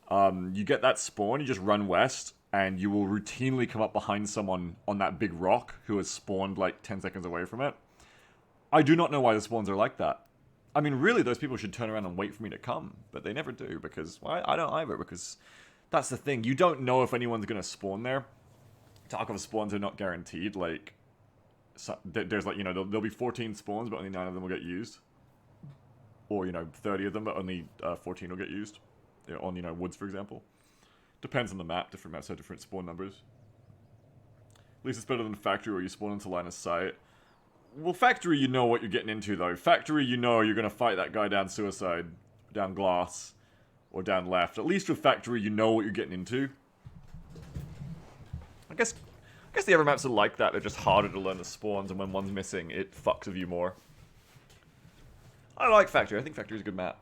You get that spawn, you just run west, and you will routinely come up behind someone on that big rock who has spawned like 10 seconds away from it. I do not know why the spawns are like that. I mean, really, those people should turn around and wait for me to come, but they never do, because, well, I don't either, because that's the thing. You don't know if anyone's going to spawn there. Tarkov spawns are not guaranteed, like, so, there's like, you know, there'll be 14 spawns, but only 9 of them will get used. Or, you know, 30 of them, but only 14 will get used. You know, on, you know, woods, for example. Depends on the map. Different maps have different spawn numbers. At least it's better than Factory, where you spawn into line of sight. Well, Factory, you know what you're getting into, though. Factory, you know you're going to fight that guy down Suicide, down Glass, or down Left. At least with Factory, you know what you're getting into. I guess the other maps are like that. They're just harder to learn the spawns, and when one's missing, it fucks with you more. I like Factory. I think Factory's a good map.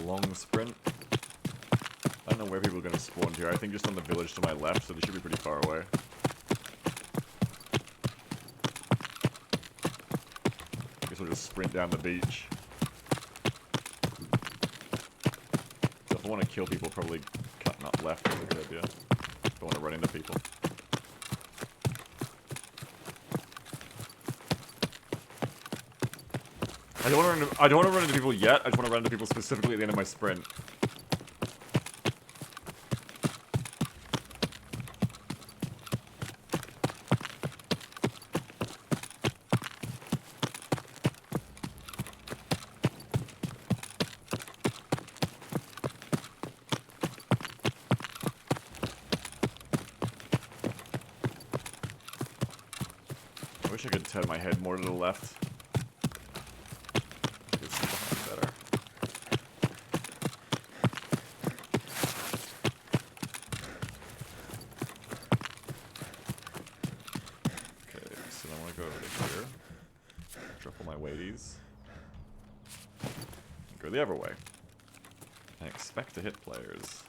Long sprint. I don't know where people are going to spawn here. I think just on the village to my left, so they should be pretty far away. I guess we'll just sprint down the beach. So if I want to kill people, probably cutting up left is a good idea. If I want to run into people. I don't want to run into people yet. I just want to run into people specifically at the end of my sprint. I wish I could turn my head more to the left. Go the other way. I expect to hit players.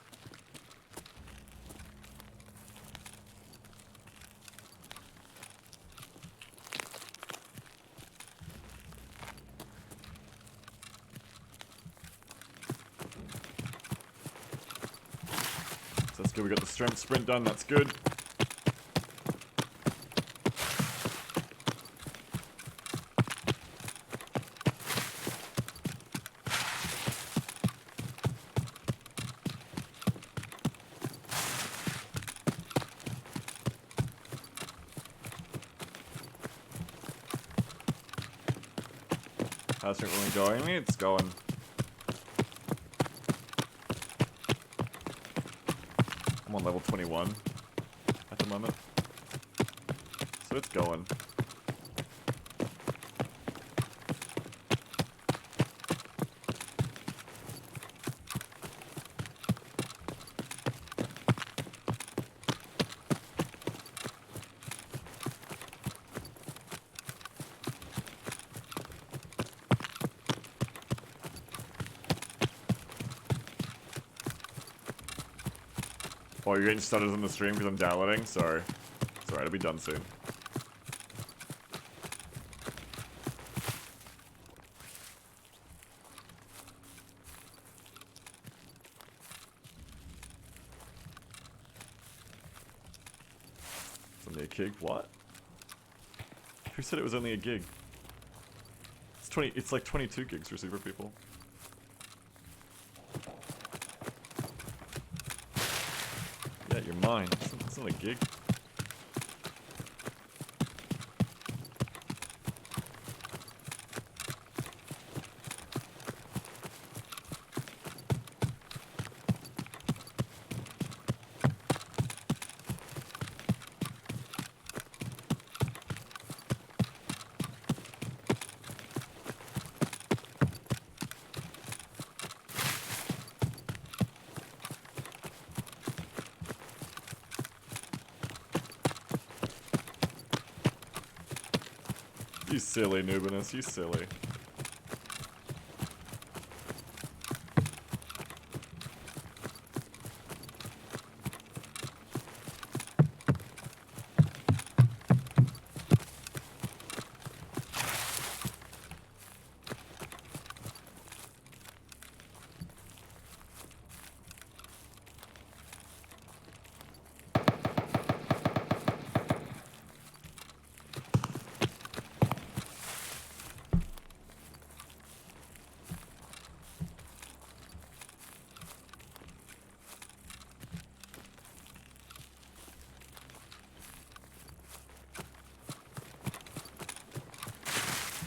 So that's good. We got the strength sprint done. That's good. How's it really going? I mean, it's going. I'm on level 21 at the moment. So it's going. Oh, you're getting stutters on the stream because I'm downloading? Sorry. It's alright, it'll be done soon. It's only a gig? What? Who said it was only a gig? It's like 22 gigs for super people. Yeah, you're mine. It's not a gig. silly, Numinous, you silly.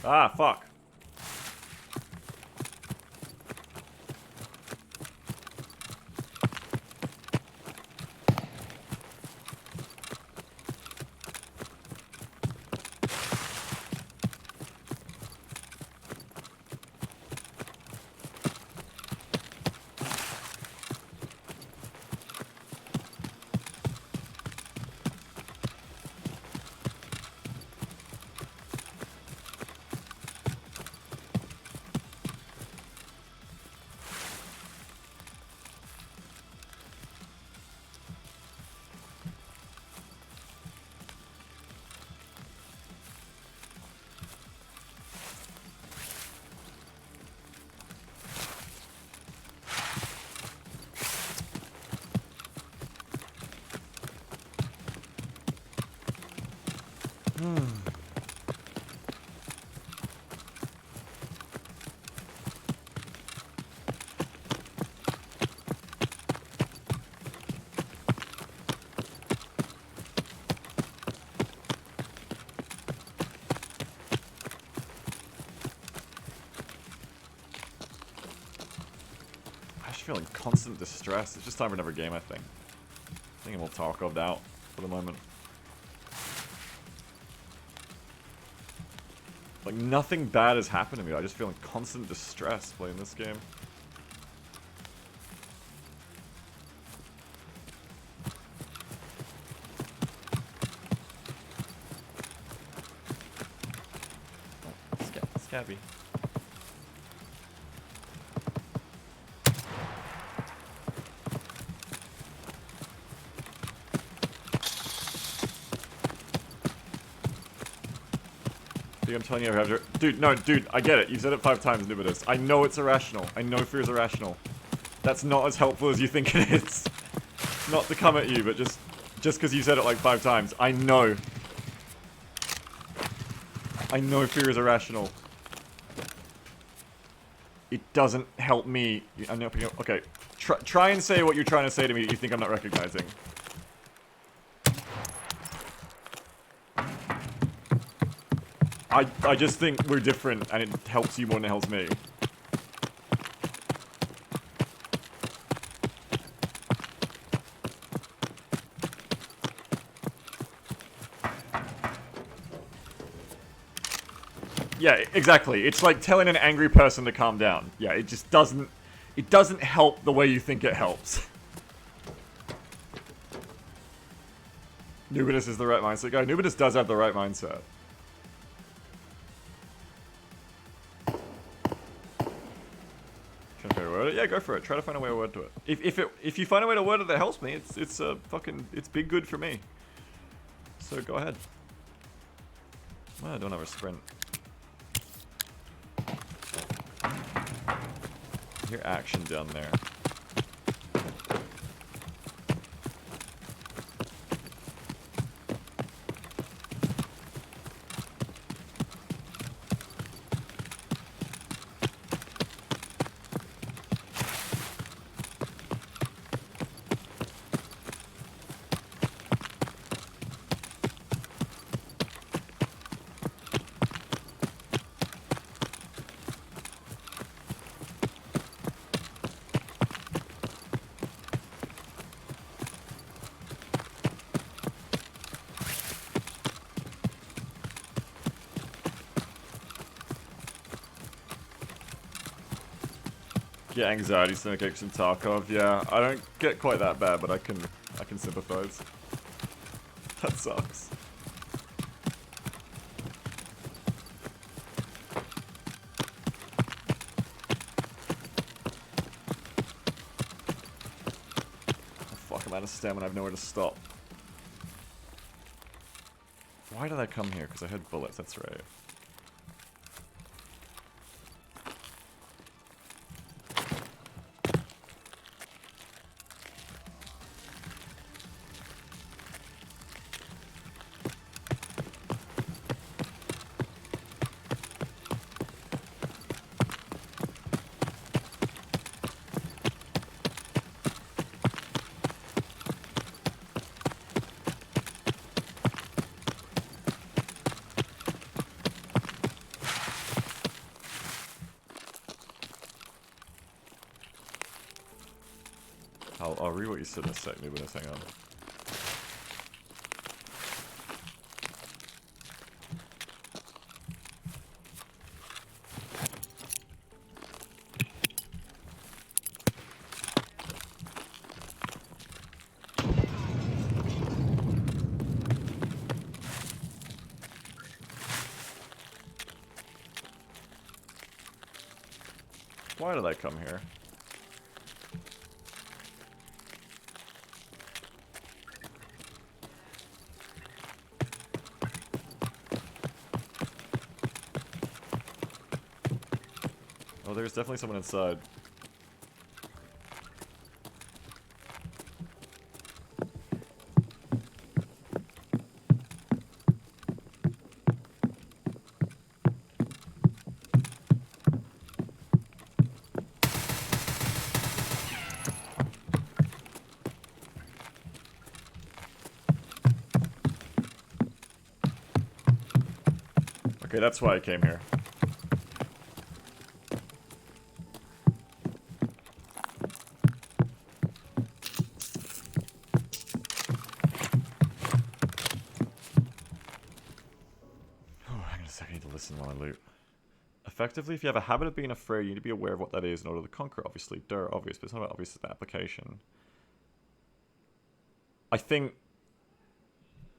Ah, fuck. I'm just feeling constant distress. It's just time for another game, I think. I think I'm all Tarkov'd out for the moment. Like, nothing bad has happened to me. I just feel in constant distress playing this game. Oh, scabby. I'm telling you, I have to... Dude, no, dude, I get it. You've said it 5 times, Nubitus. I know it's irrational. I know fear is irrational. That's not as helpful as you think it is. Not to come at you, but just because you said it like 5 times. I know. I know fear is irrational. It doesn't help me. I'm not picking up... Okay. Try and say what you're trying to say to me that you think I'm not recognizing. I just think we're different, and it helps you more than it helps me. Yeah, exactly. It's like telling an angry person to calm down. Yeah, it just doesn't... It doesn't help the way you think it helps. Nubitus is the right mindset guy. Nubitus does have the right mindset. Yeah, go for it. Try to find a way to word to it. If you find a way to word it that helps me, it's big good for me. So go ahead. Well, I don't have a sprint. I hear action down there. Get anxiety, stomach aches, and Tarkov. Yeah, I don't get quite that bad, but I can sympathize. That sucks. I'm out of stamina, I have nowhere to stop. Why did I come here? Because I had bullets, that's right. I'll read what you said in a sec, maybe hang on. Why did I come here? Oh, there's definitely someone inside. Okay, that's why I came here. While I loot. Effectively, if you have a habit of being afraid, you need to be aware of what that is in order to conquer it. Obviously, obvious, but it's not about obvious, it's the application. I think...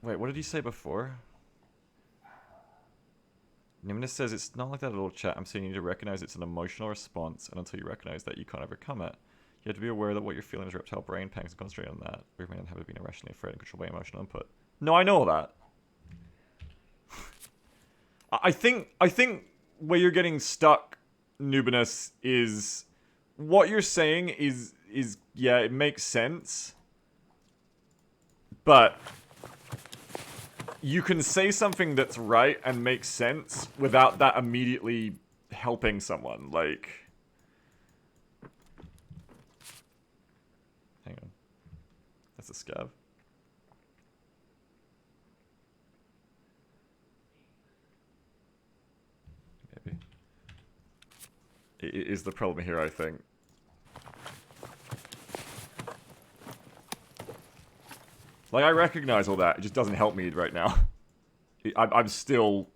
Wait, what did you say before? Nimbus says it's not like that at all, chat. I'm saying you need to recognize it's an emotional response, and until you recognize that, you can't overcome it. You have to be aware that what you're feeling is reptile brain pangs and concentrate on that. Or you may not have been irrationally afraid and controlled by emotional input. No, I know that. I think where you're getting stuck, Nubanus, is what you're saying is yeah, it makes sense. But you can say something that's right and makes sense without that immediately helping someone. Like, hang on, that's a scav. Maybe it is the problem here, I think. Like, I recognize all that, it just doesn't help me right now. I'm still...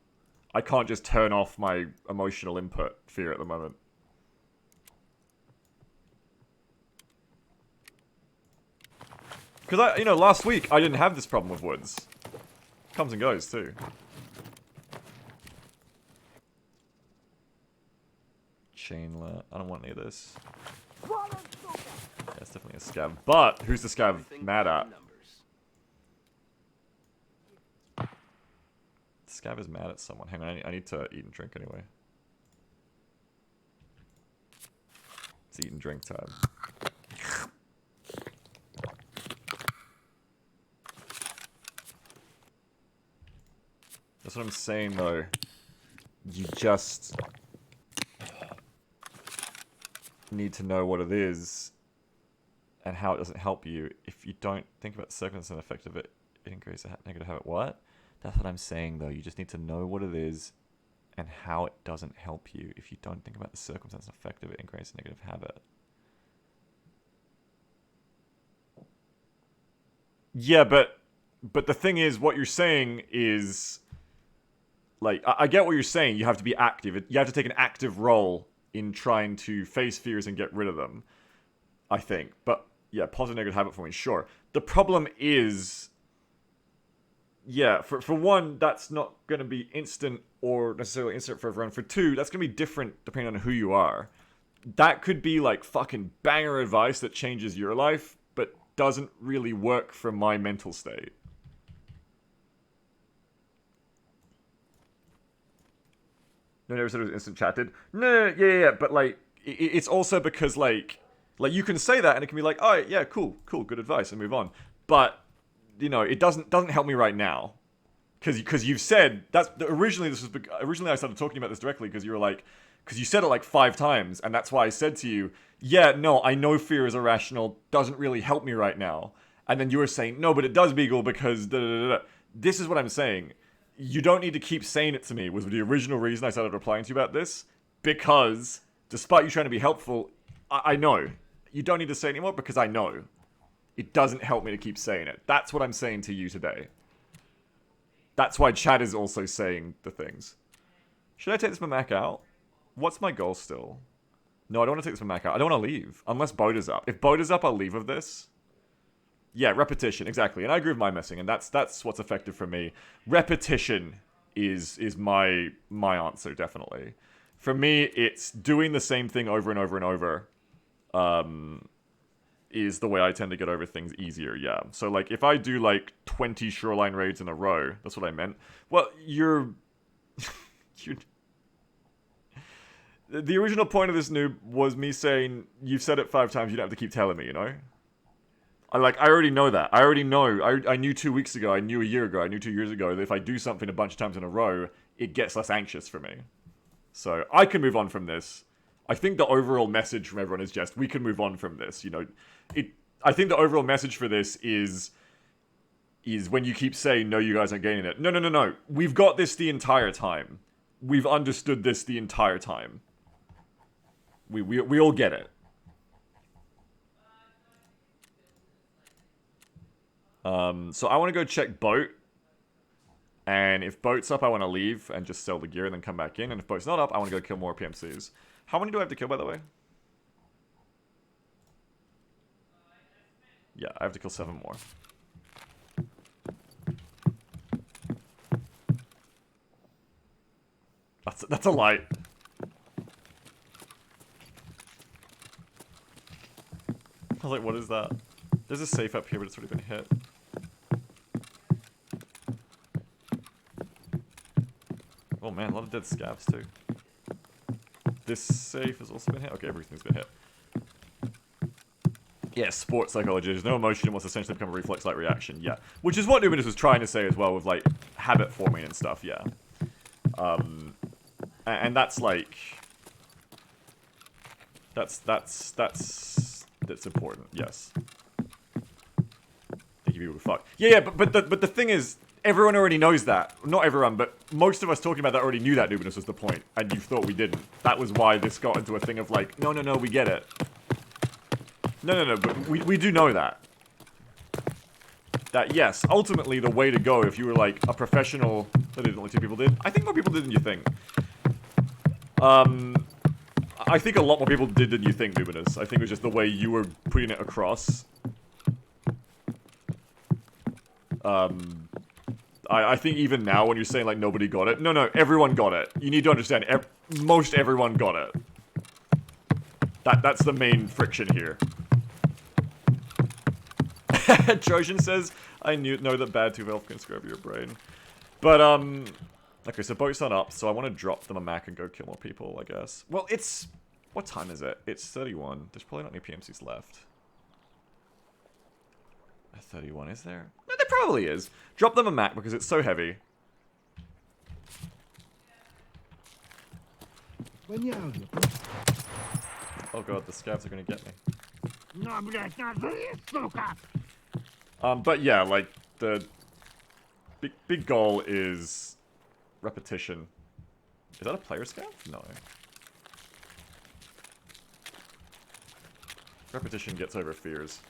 I can't just turn off my emotional input fear at the moment. Because, you know, last week I didn't have this problem with woods. Comes and goes, too. Chainlet. I don't want any of this. Yeah, it's definitely a scav. But, who's the scav mad at? Scav is mad at someone. Hang on, I need to eat and drink anyway. It's eat and drink time. That's what I'm saying, though. You just need to know what it is and how it doesn't help you. If you don't think about the circumstance and effect of it, it increases the negative habit. What? That's what I'm saying, though. You just need to know what it is and how it doesn't help you. If you don't think about the circumstance and effect of it, increase a negative habit. Yeah, but the thing is, what you're saying is... Like, I get what you're saying. You have to be active. You have to take an active role in trying to face fears and get rid of them, I think. But, yeah, positive negative habit forming, sure. The problem is... Yeah, for one, that's not going to be instant or necessarily instant for everyone. For two, that's going to be different depending on who you are. That could be like fucking banger advice that changes your life, but doesn't really work for my mental state. No, never said it was instant chat did. No, yeah, but like, it's also because like you can say that and it can be like, oh yeah, cool, good advice, and move on. But you know, it doesn't help me right now, because you've said that's originally I started talking about this directly because you were like, because you said it like 5 times, and that's why I said to you, yeah, no, I know fear is irrational, doesn't really help me right now, and then you were saying no, but it does, Beagle, because da da da da. This is what I'm saying. You don't need to keep saying it to me, was the original reason I started replying to you about this. Because, despite you trying to be helpful, I know. You don't need to say it anymore because I know. It doesn't help me to keep saying it. That's what I'm saying to you today. That's why chat is also saying the things. Should I take this Mac out? What's my goal still? No, I don't want to take this Mac out. I don't want to leave. Unless boat is up. If boat is up, I'll leave of this. Yeah, repetition, exactly. And I agree with my messing, and that's what's effective for me. Repetition is my answer, definitely. For me, it's doing the same thing over and over and over. Is the way I tend to get over things easier, yeah. So, like, if I do, like, 20 shoreline raids in a row, that's what I meant. Well, you're... The original point of this noob was me saying, you've said it 5 times, you don't have to keep telling me, you know? I already know that. I already know. I knew 2 weeks ago, I knew a year ago, I knew 2 years ago that if I do something a bunch of times in a row, it gets less anxious for me. So, I can move on from this. I think the overall message from everyone is just, we can move on from this, you know. I think the overall message for this is when you keep saying, no, you guys aren't getting it. No. We've got this the entire time. We've understood this the entire time. We all get it. So I want to go check boat. And if boat's up, I want to leave and just sell the gear and then come back in. And if boat's not up, I want to go kill more PMCs. How many do I have to kill, by the way? Yeah, I have to kill 7 more. That's a light. I was like, what is that? There's a safe up here, but it's already been hit. Oh man, a lot of dead scavs too. This safe has also been hit? Okay, everything's been hit. Yeah, sports psychology. There's no emotion in what's essentially become a reflex-like reaction. Yeah. Which is what Numinous was trying to say as well with, like, habit forming and stuff, yeah. And that's, like... That's important, yes. Thank you, people, fuck. Yeah, but the thing is, everyone already knows that. Not everyone, but most of us talking about that already knew that Numinous was the point, and you thought we didn't. That was why this got into a thing of, like, no, we get it. No, but we do know that. That, yes, ultimately the way to go if you were, like, a professional... That didn't only 2 people did. I think more people did than you think. I think a lot more people did than you think, Numinous. I think it was just the way you were putting it across. I think even now when you're saying, like, nobody got it... No, everyone got it. You need to understand, most everyone got it. That's the main friction here. Trojan says, I know that bad 2 health can screw over your brain. But, okay, so boat's not up, so I want to drop them a Mac and go kill more people, I guess. Well, it's... What time is it? It's 31. There's probably not any PMCs left. 31, is there? No, there probably is. Drop them a Mac because it's so heavy. Oh god, the scavs are gonna get me. But yeah, like, the big goal is repetition. Is that a player scav? No. Repetition gets over fears.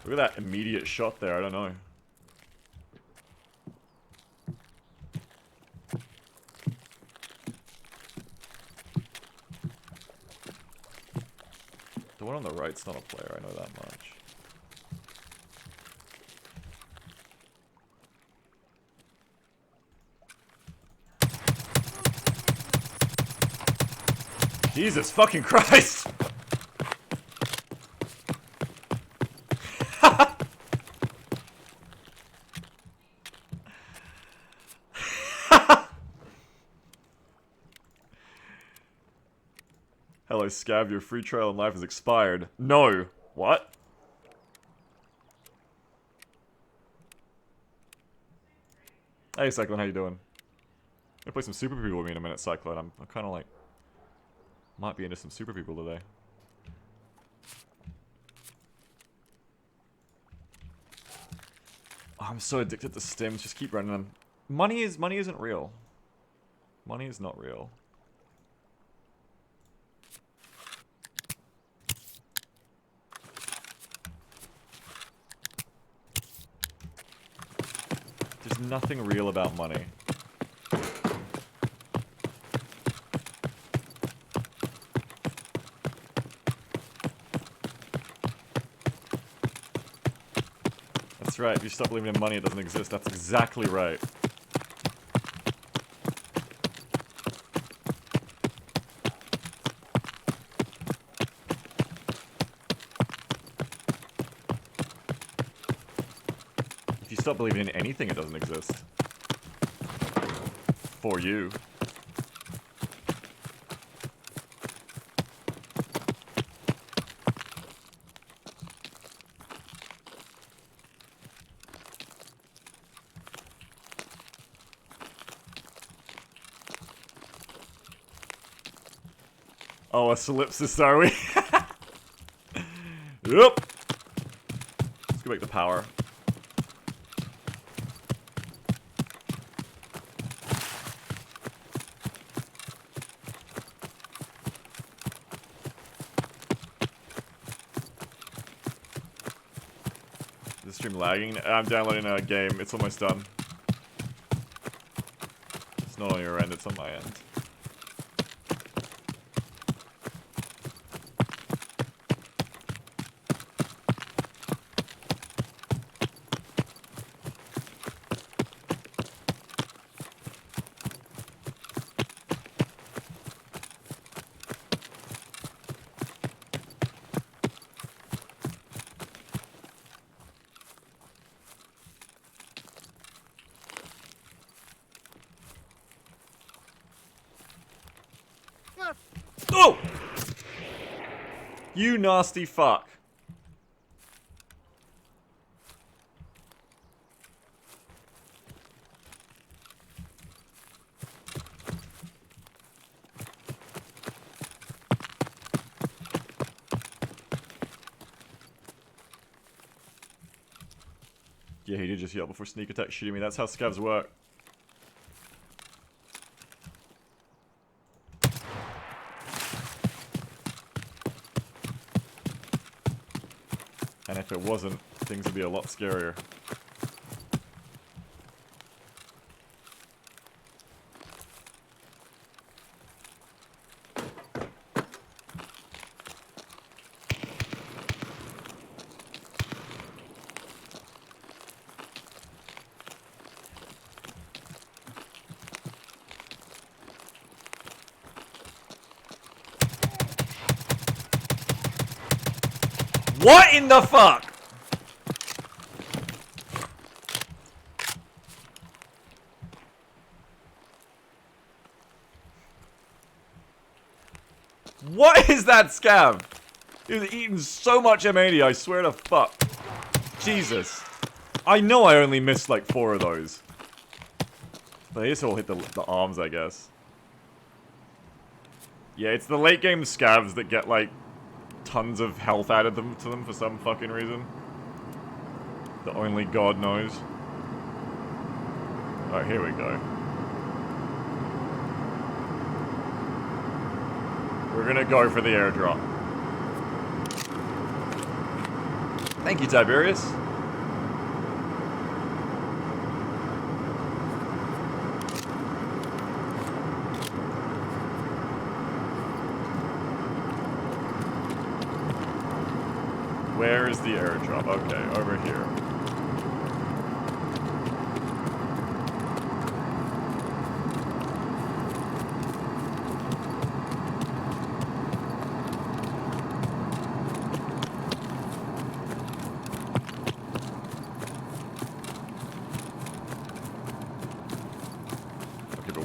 Look at that immediate shot there, I don't know. The one on the right's not a player, I know that much. Jesus fucking Christ! Hello, Scav, your free trial in life has expired. No. What? Hey, Cyclone, how you doing? Gonna play some Super People with me in a minute, Cyclone. I'm kind of like... Might be into some Super People today. Oh, I'm so addicted to stims. Just keep running them. Money isn't real. Money is not real. There's nothing real about money. That's right, if you stop believing in money, it doesn't exist. That's exactly right. If you stop believing in anything, it doesn't exist. For you. Oh, a solipsist, are we? Yep. Let's go back to power. Is the stream lagging? I'm downloading a game. It's almost done. It's not on your end, it's on my end. Oh! You nasty fuck. Yeah, he did just yell before sneak attack shooting me. That's how scavs work. And if it wasn't, things would be a lot scarier. What in the fuck? What is that scav? He was eating so much M80, I swear to fuck. Jesus. I know I only missed like 4 of those. But they just all hit the arms, I guess. Yeah, it's the late game scavs that get like tons of health added to them for some fucking reason. That only God knows. Alright, here we go. We're gonna go for the airdrop. Thank you, Tiberius. Where is the airdrop? Okay, over here.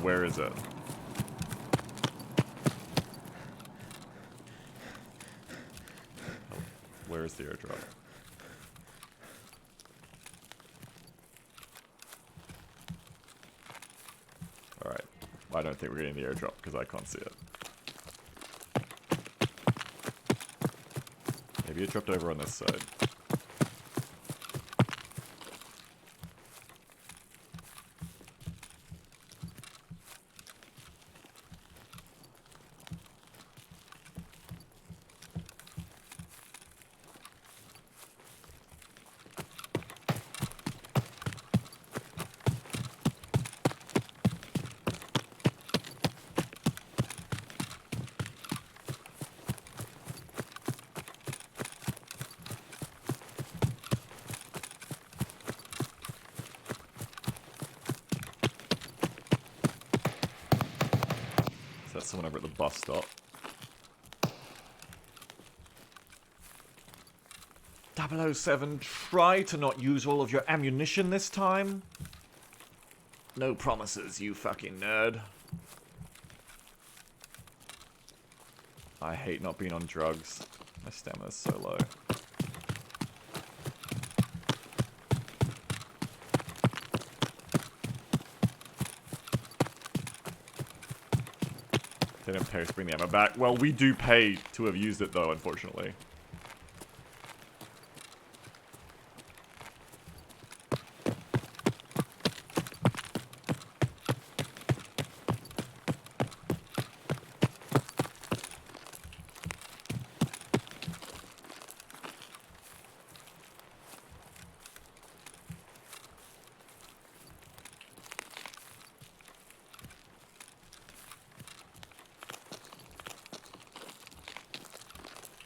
where is it? Oh, where is the airdrop? Alright. I don't think we're getting the airdrop because I can't see it. Maybe it dropped over on this side. So that's someone over at the bus stop. 007, try to not use all of your ammunition this time. No promises, you fucking nerd. I hate not being on drugs. My stamina's so low. They didn't pay us to bring the ammo back. Well, we do pay to have used it, though, unfortunately.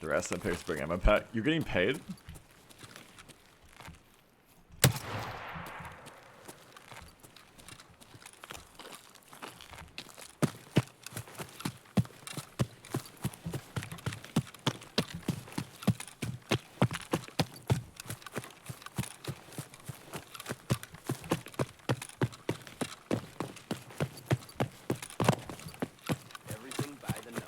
The rest of them bring ammo pack. You're getting paid? Everything by the numbers.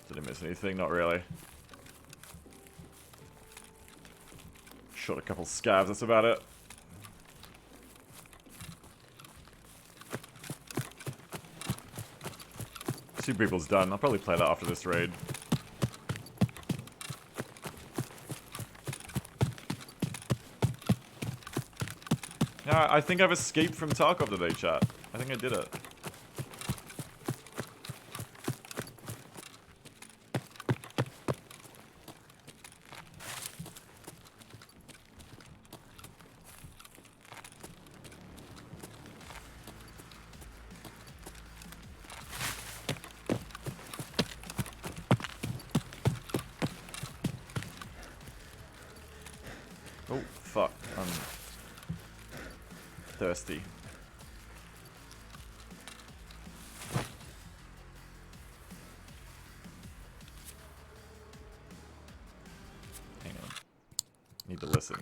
Did I miss anything? Not really. Shot a couple scavs, that's about it. Super People's done. I'll probably play that after this raid. Yeah, I think I've escaped from Tarkov today, chat. I think I did it. Oh, fuck. I'm thirsty. Hang on. Need to listen.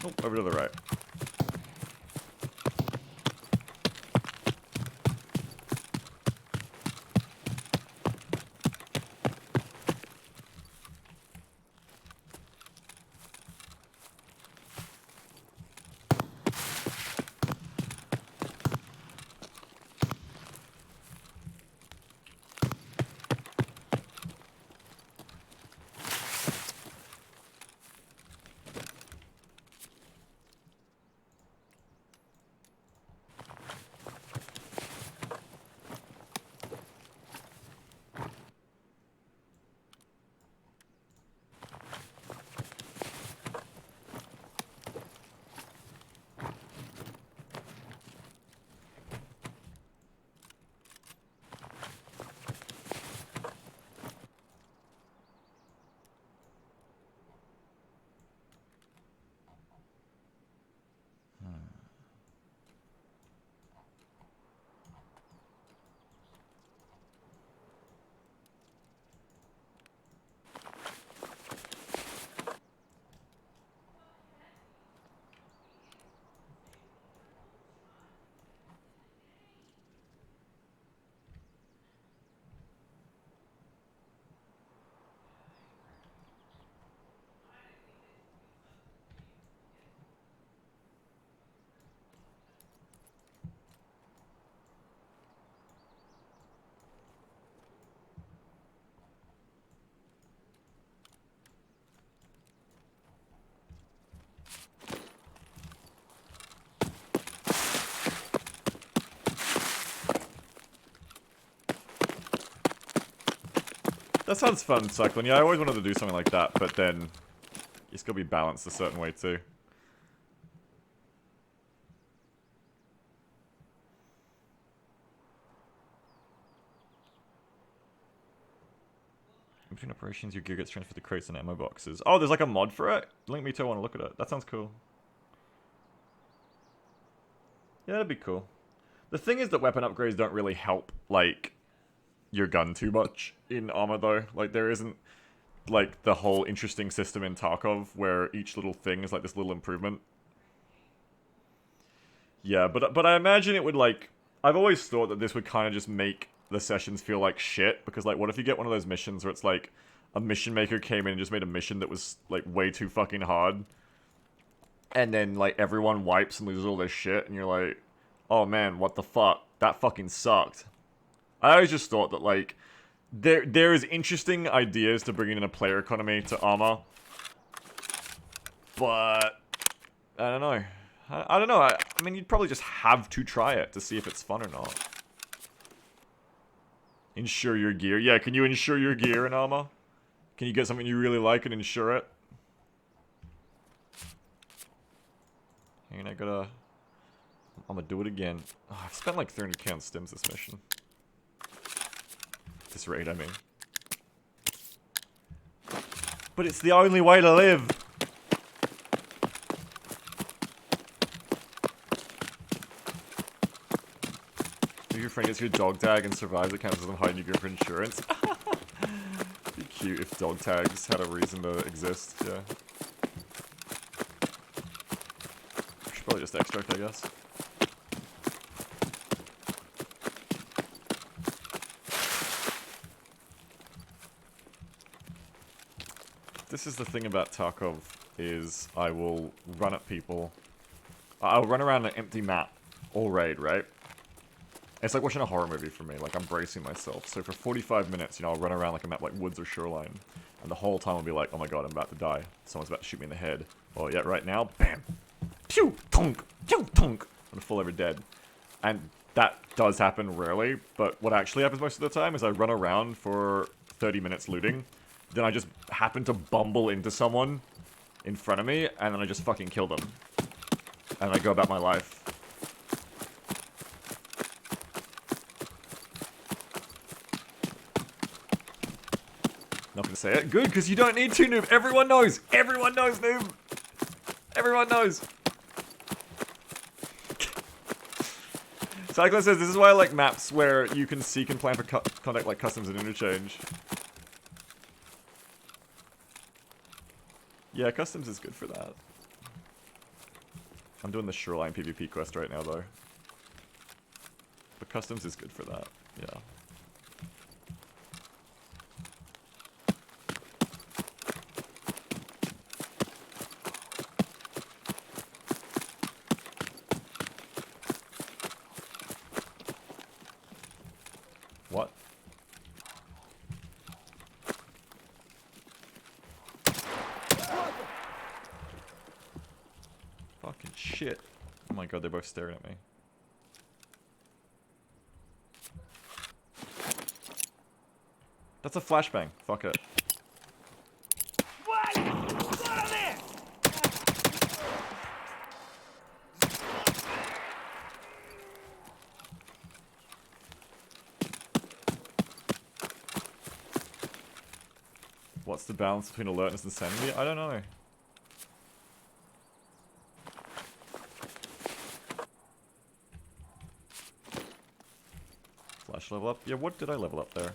Oh, over to the right. That sounds fun, Cyclone. Yeah, I always wanted to do something like that, but then it's gotta be balanced a certain way too. In between operations, your gear gets transferred to crates and ammo boxes. Oh, there's like a mod for it? Link me to, I want to look at it. That sounds cool. Yeah, that'd be cool. The thing is that weapon upgrades don't really help, like, your gun too much in armor, though. Like, there isn't, like, the whole interesting system in Tarkov where each little thing is, like, this little improvement. Yeah, but I imagine it would, like... I've always thought that this would kind of just make the sessions feel like shit, because, like, what if you get one of those missions where it's, like, a mission maker came in and just made a mission that was, like, way too fucking hard, and then, like, everyone wipes and loses all their shit, and you're like, oh man, what the fuck? That fucking sucked. I always just thought that, like, there is interesting ideas to bringing in a player economy to armor, but I don't know. I don't know. I mean, you'd probably just have to try it to see if it's fun or not. Insure your gear. Yeah, can you insure your gear in armor? Can you get something you really like and insure it? And I gotta... I'm gonna do it again. Oh, I've spent like 300k on stims this mission. This raid, I mean. But it's the only way to live! If your friend gets your dog tag and survives, it counts as them hiding you go for insurance. It'd be cute if dog tags had a reason to exist, yeah. Should probably just extract, I guess. This is the thing about Tarkov, is I will run at people. I'll run around an empty map, all raid, right? It's like watching a horror movie for me, like I'm bracing myself. So for 45 minutes, you know, I'll run around like a map like woods or shoreline. And the whole time I'll be like, oh my god, I'm about to die. Someone's about to shoot me in the head. Oh yeah, right now, bam! Pew! Tonk! Pew! Tonk! I'm full over dead. And that does happen rarely, but what actually happens most of the time is I run around for 30 minutes looting. Then I just happen to bumble into someone in front of me, and then I just fucking kill them. And I go about my life. Not gonna say it. Good, because you don't need to, noob. Everyone knows. Everyone knows, noob. Everyone knows. Cyclone says, this is why I like maps where you can seek and plan for contact like customs and interchange. Yeah, customs is good for that. I'm doing the Shoreline PvP quest right now, though. But customs is good for that, yeah. What? Fucking shit. Oh my god, they're both staring at me. That's a flashbang. Fuck it. What's the balance between alertness and sanity? I don't know. Flash level up? Yeah, what did I level up there?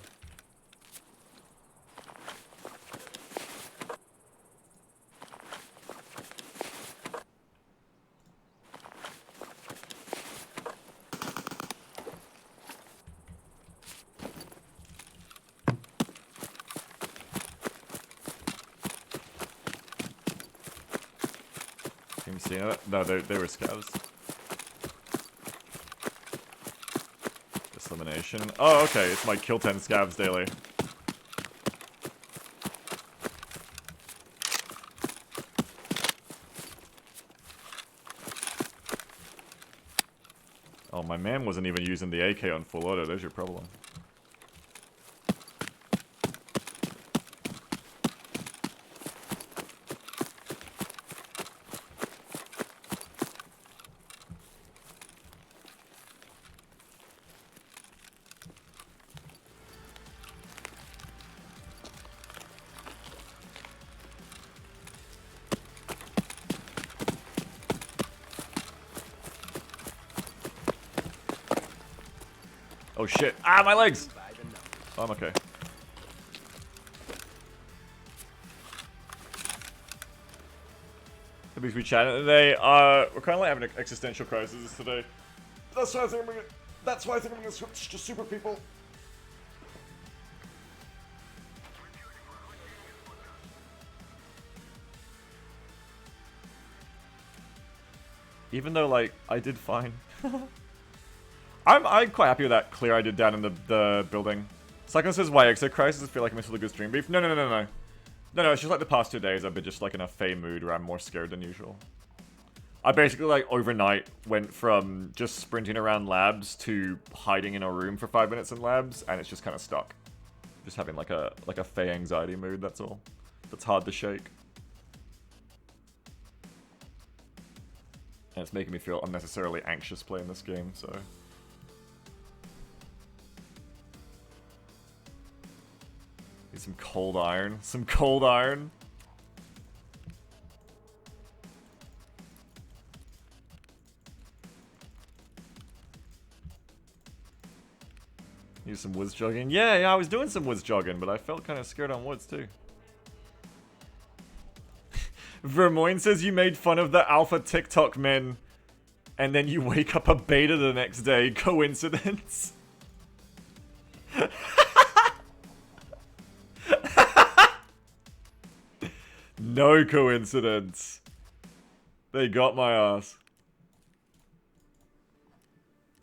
Can you see it? No, they were scavs. Elimination. Oh, okay. It's my kill 10 scavs daily. Oh, my man wasn't even using the AK on full auto. There's your problem. Oh shit. Ah, my legs! Oh, I'm okay. The we chatted today. We're kind of like having an existential crisis today. That's why I think I'm gonna switch to super people. Even though, like, I did fine. I'm quite happy with that clear I did down in the building. Cyclone says, why exit crisis? I feel like I missed a good stream beef. No, it's just like the past 2 days I've been just like in a fey mood where I'm more scared than usual. I basically like overnight went from just sprinting around labs to hiding in a room for 5 minutes in labs, and it's just kind of stuck. Just having like a fey anxiety mood, that's all. That's hard to shake. And it's making me feel unnecessarily anxious playing this game, so... Need some cold iron. Some cold iron. Need some woods jogging. Yeah, I was doing some woods jogging, but I felt kind of scared on woods too. Vermoin says you made fun of the alpha TikTok men, and then you wake up a beta the next day. Coincidence? No coincidence. They got my ass.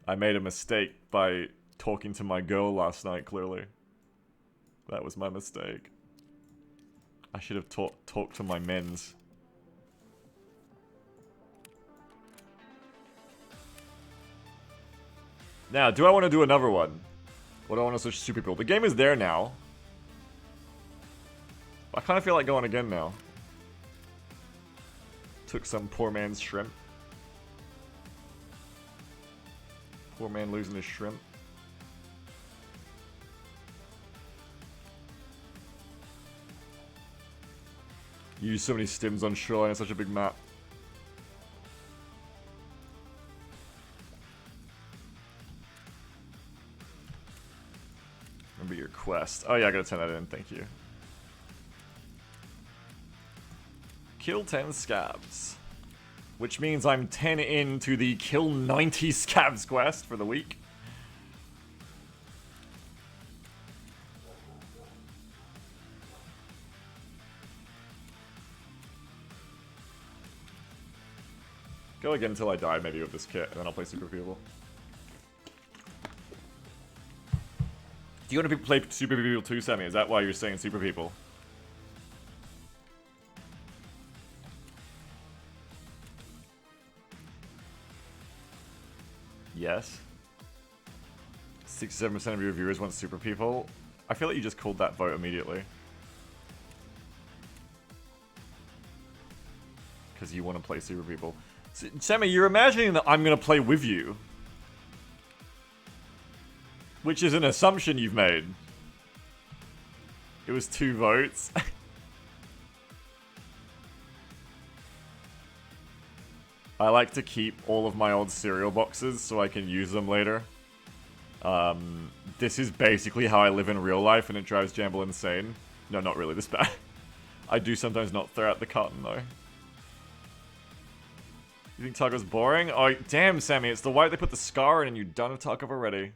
I made a mistake by talking to my girl last night, clearly. That was my mistake. I should have talked to my men's. Now, do I want to do another one? Or do I want to switch to super people? The game is there now. I kind of feel like going again now. Took some poor man's shrimp. Poor man losing his shrimp. You use so many stims on Shoreline, it's such a big map. Remember your quest. Oh yeah, I gotta turn that in, thank you. Kill 10 scabs. Which means I'm 10 into the kill 90 scabs quest for the week. Go again until I die, maybe with this kit, and then I'll play Super People. Do you want to play Super People too, Sammy? Is that why you're saying Super People? Yes. 67% of your viewers want Super People. I feel like you just called that vote immediately. Because you want to play Super People. So, Sammy, you're imagining that I'm going to play with you. Which is an assumption you've made. It was 2 votes. I like to keep all of my old cereal boxes so I can use them later. This is basically how I live in real life, and it drives Jamble insane. No, not really this bad. I do sometimes not throw out the carton, though. You think Tarkov's boring? Oh, damn, Sammy, it's the white they put the scar in and you're done with Tarkov already.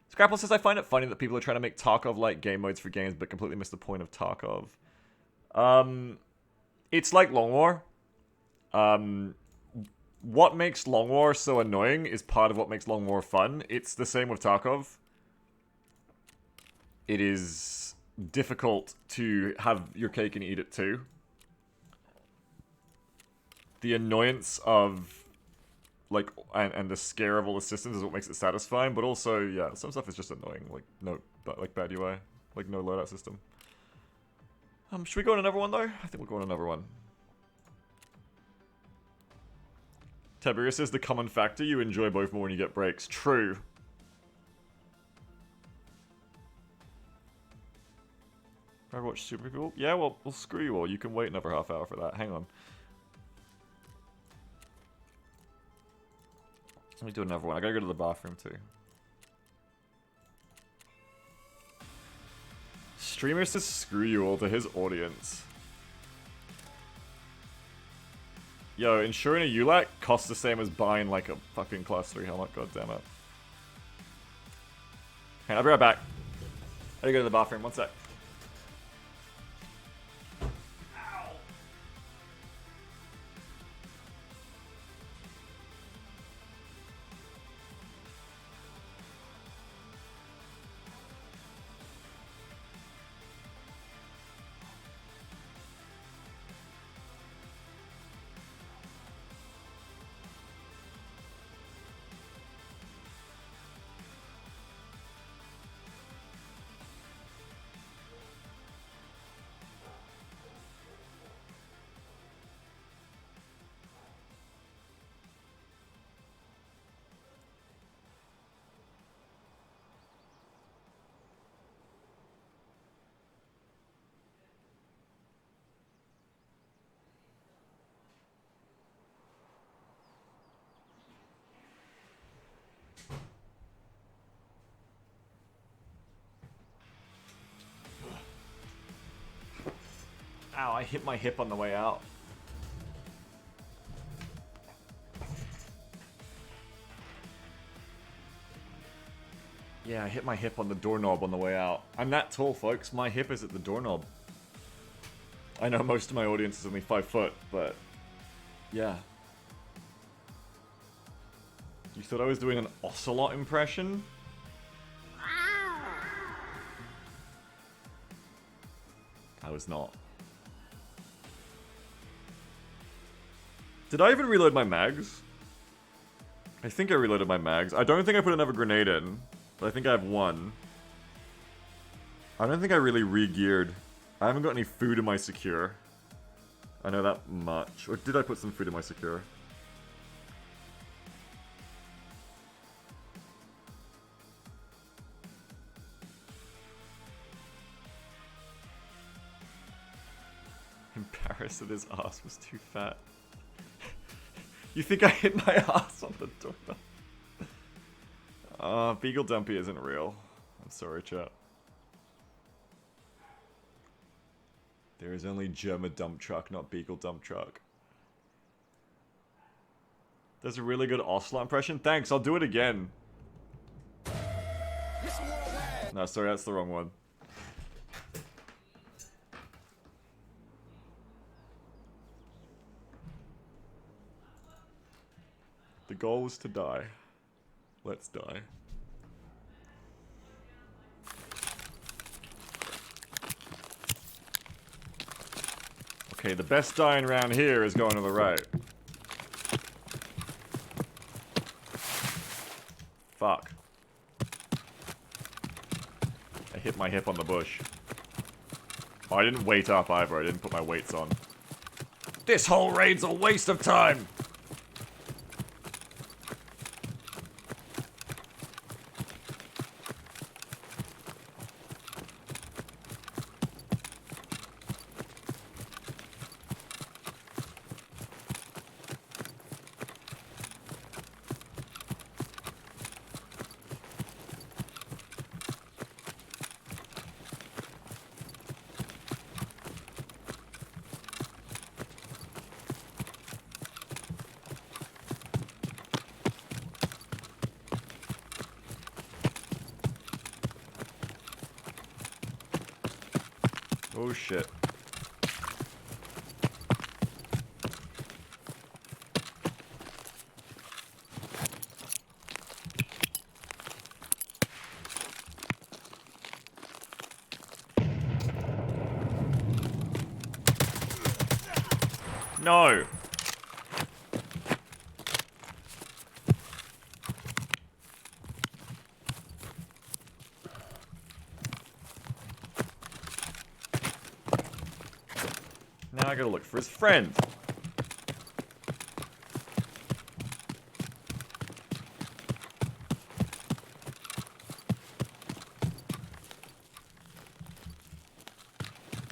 Scrapple says, I find it funny that people are trying to make Tarkov-like game modes for games but completely miss the point of Tarkov. It's like Long War. What makes Long War so annoying is part of what makes Long War fun. It's the same with Tarkov. It is difficult to have your cake and eat it too. The annoyance of, like, and the scare of all the systems is what makes it satisfying, but also, yeah, some stuff is just annoying, like, no, like bad UI, like no loadout system. Should we go on another one, though? I think we'll go on another one. Tiberius says the common factor, you enjoy both more when you get breaks. True. I watch Super People? Yeah, well, screw you all. You can wait another half hour for that. Hang on. Let me do another one. I gotta go to the bathroom too. Streamer says screw you all to his audience. Yo, insuring a ULAC costs the same as buying like a fucking class 3 helmet, god damn it. Hey, I'll be right back. I gotta go to the bathroom, one sec. Ow, I hit my hip on the way out. Yeah, I hit my hip on the doorknob on the way out. I'm that tall, folks. My hip is at the doorknob. I know most of my audience is only 5 foot, but yeah. You thought I was doing an ocelot impression? I was not. Did I even reload my mags? I think I reloaded my mags. I don't think I put another grenade in, but I think I have one. I don't think I really re-geared. I haven't got any food in my secure. I know that much. Or did I put some food in my secure? Embarrassed that his ass was too fat. You think I hit my ass on the doorknob? Beagle Dumpy isn't real. I'm sorry, chat. There is only German dump truck, not Beagle dump truck. There's a really good Osler impression. Thanks, I'll do it again. No, sorry, that's the wrong one. The goal was to die. Let's die. Okay, the best dying round here is going to the right. Fuck. I hit my hip on the bush. Oh, I didn't weight up either. I didn't put my weights on. This whole raid's a waste of time! Oh shit. No! Now I gotta look for his friend.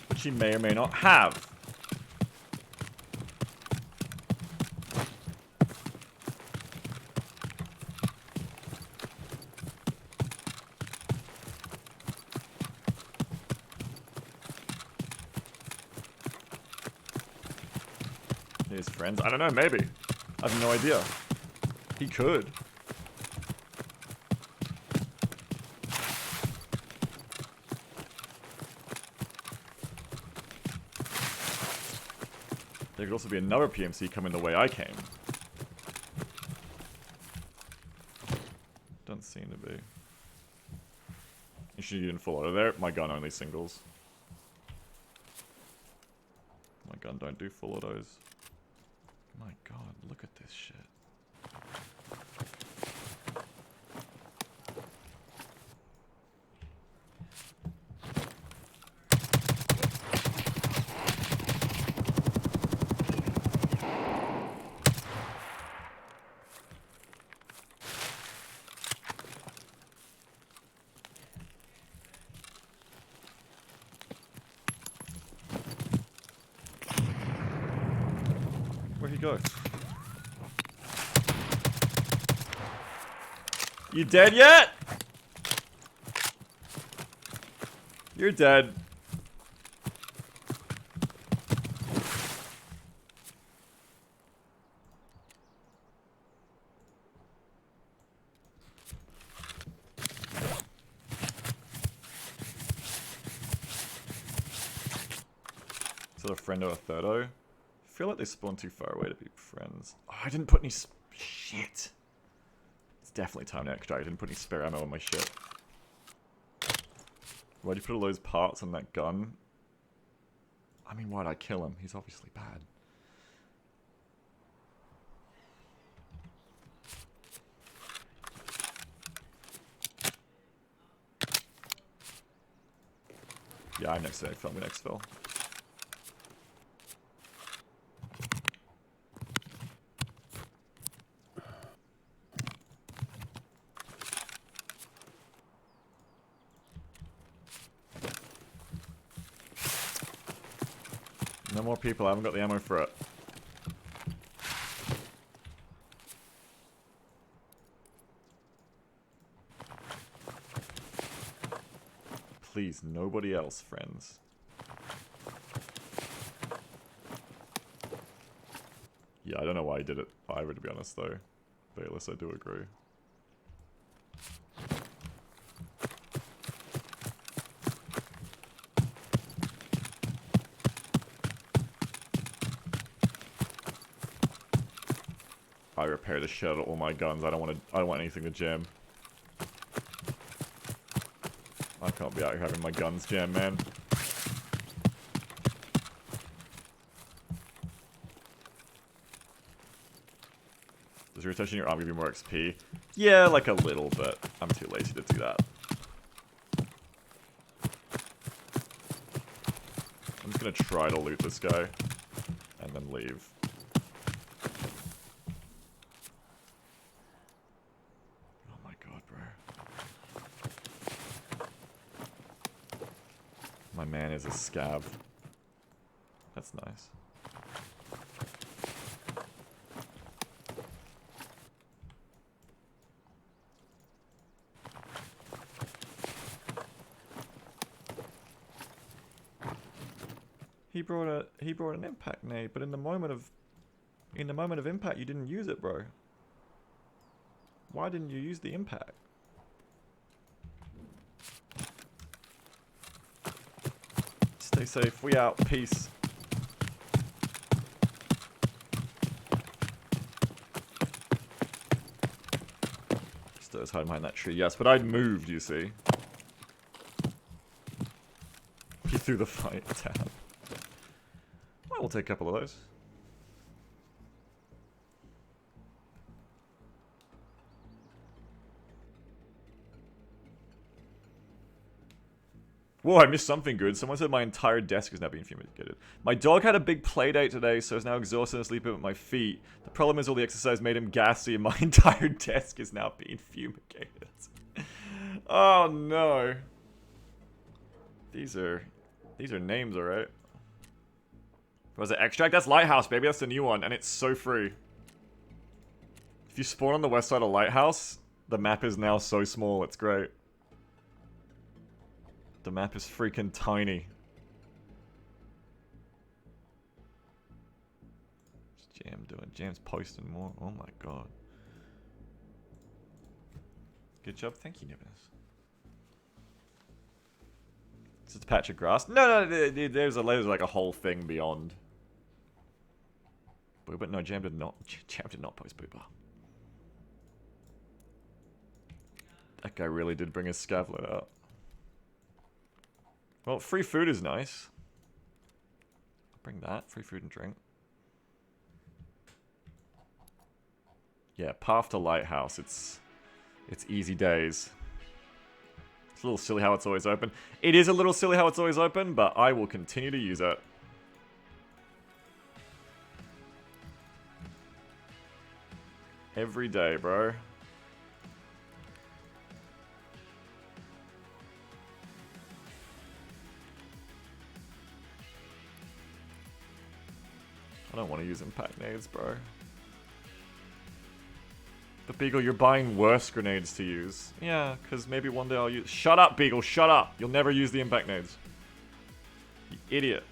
Which he may or may not have. His friends? I don't know, maybe. I have no idea. He could. There could also be another PMC coming the way I came. Doesn't seem to be. You should didn't full auto there. My gun only singles. My gun don't do full autos. My god, look at this shit. Where'd he go? You dead yet? You're dead. Is that a friend or a thirdo? I feel like they spawn too far away to be friends. Oh, I didn't put any shit. It's definitely time to extract. I didn't put any spare ammo on my shit. Why'd you put all those parts on that gun? I mean, why'd I kill him? He's obviously bad. Yeah, I'm next to film next fill. No more people, I haven't got the ammo for it. Please, nobody else, friends. Yeah, I don't know why he did it either, to be honest, though. Bayless, I do agree. I repair the shit out of all my guns. I don't want anything to jam. I can't be out here having my guns jam, man. Does retouching your arm give you more XP? Yeah, like a little, but I'm too lazy to do that. I'm just gonna try to loot this guy and then leave. Oh my god, bro. My man is a scav. That's nice. He brought an impact nade, but in the moment of impact you didn't use it, bro. Why didn't you use the impact? Stay safe. We out. Peace. Still hiding behind that tree. Yes, but I'd moved, you see. He threw the fight down. Well, we'll take a couple of those. Whoa, I missed something good. Someone said my entire desk is now being fumigated. My dog had a big play date today, so is now exhausted and sleeping with my feet. The problem is all the exercise made him gassy and my entire desk is now being fumigated. Oh no. These are names, alright. Was it Extract? That's Lighthouse, baby. That's the new one, and it's so free. If you spawn on the west side of Lighthouse, the map is now so small, it's great. The map is freaking tiny. What's Jam doing? Jam's posting more. Oh my god. Good job. Thank you, Nibbles. It's just a patch of grass. No, there's like a whole thing beyond. But no, Jam did not post Booba. That guy really did bring his scavlet out. Well, free food is nice. I'll bring that. Free food and drink. Yeah, path to Lighthouse. It's easy days. It's a little silly how it's always open. It is a little silly how it's always open, but I will continue to use it. Every day, bro. I don't want to use impact nades, bro. But Beagle, you're buying worse grenades to use. Yeah, because maybe one day I'll use... Shut up, Beagle, shut up! You'll never use the impact nades. You idiot.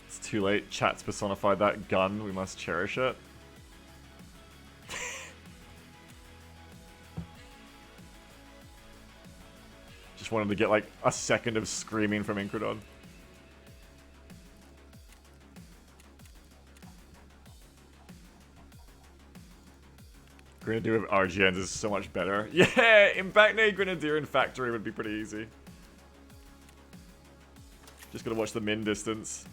It's too late. Chat's personified that gun. We must cherish it. Just wanted to get like a second of screaming from Incredon. Grenadier with RGNs is so much better. Yeah, Impact Nade Grenadier in Factory would be pretty easy. Just gotta watch the min distance.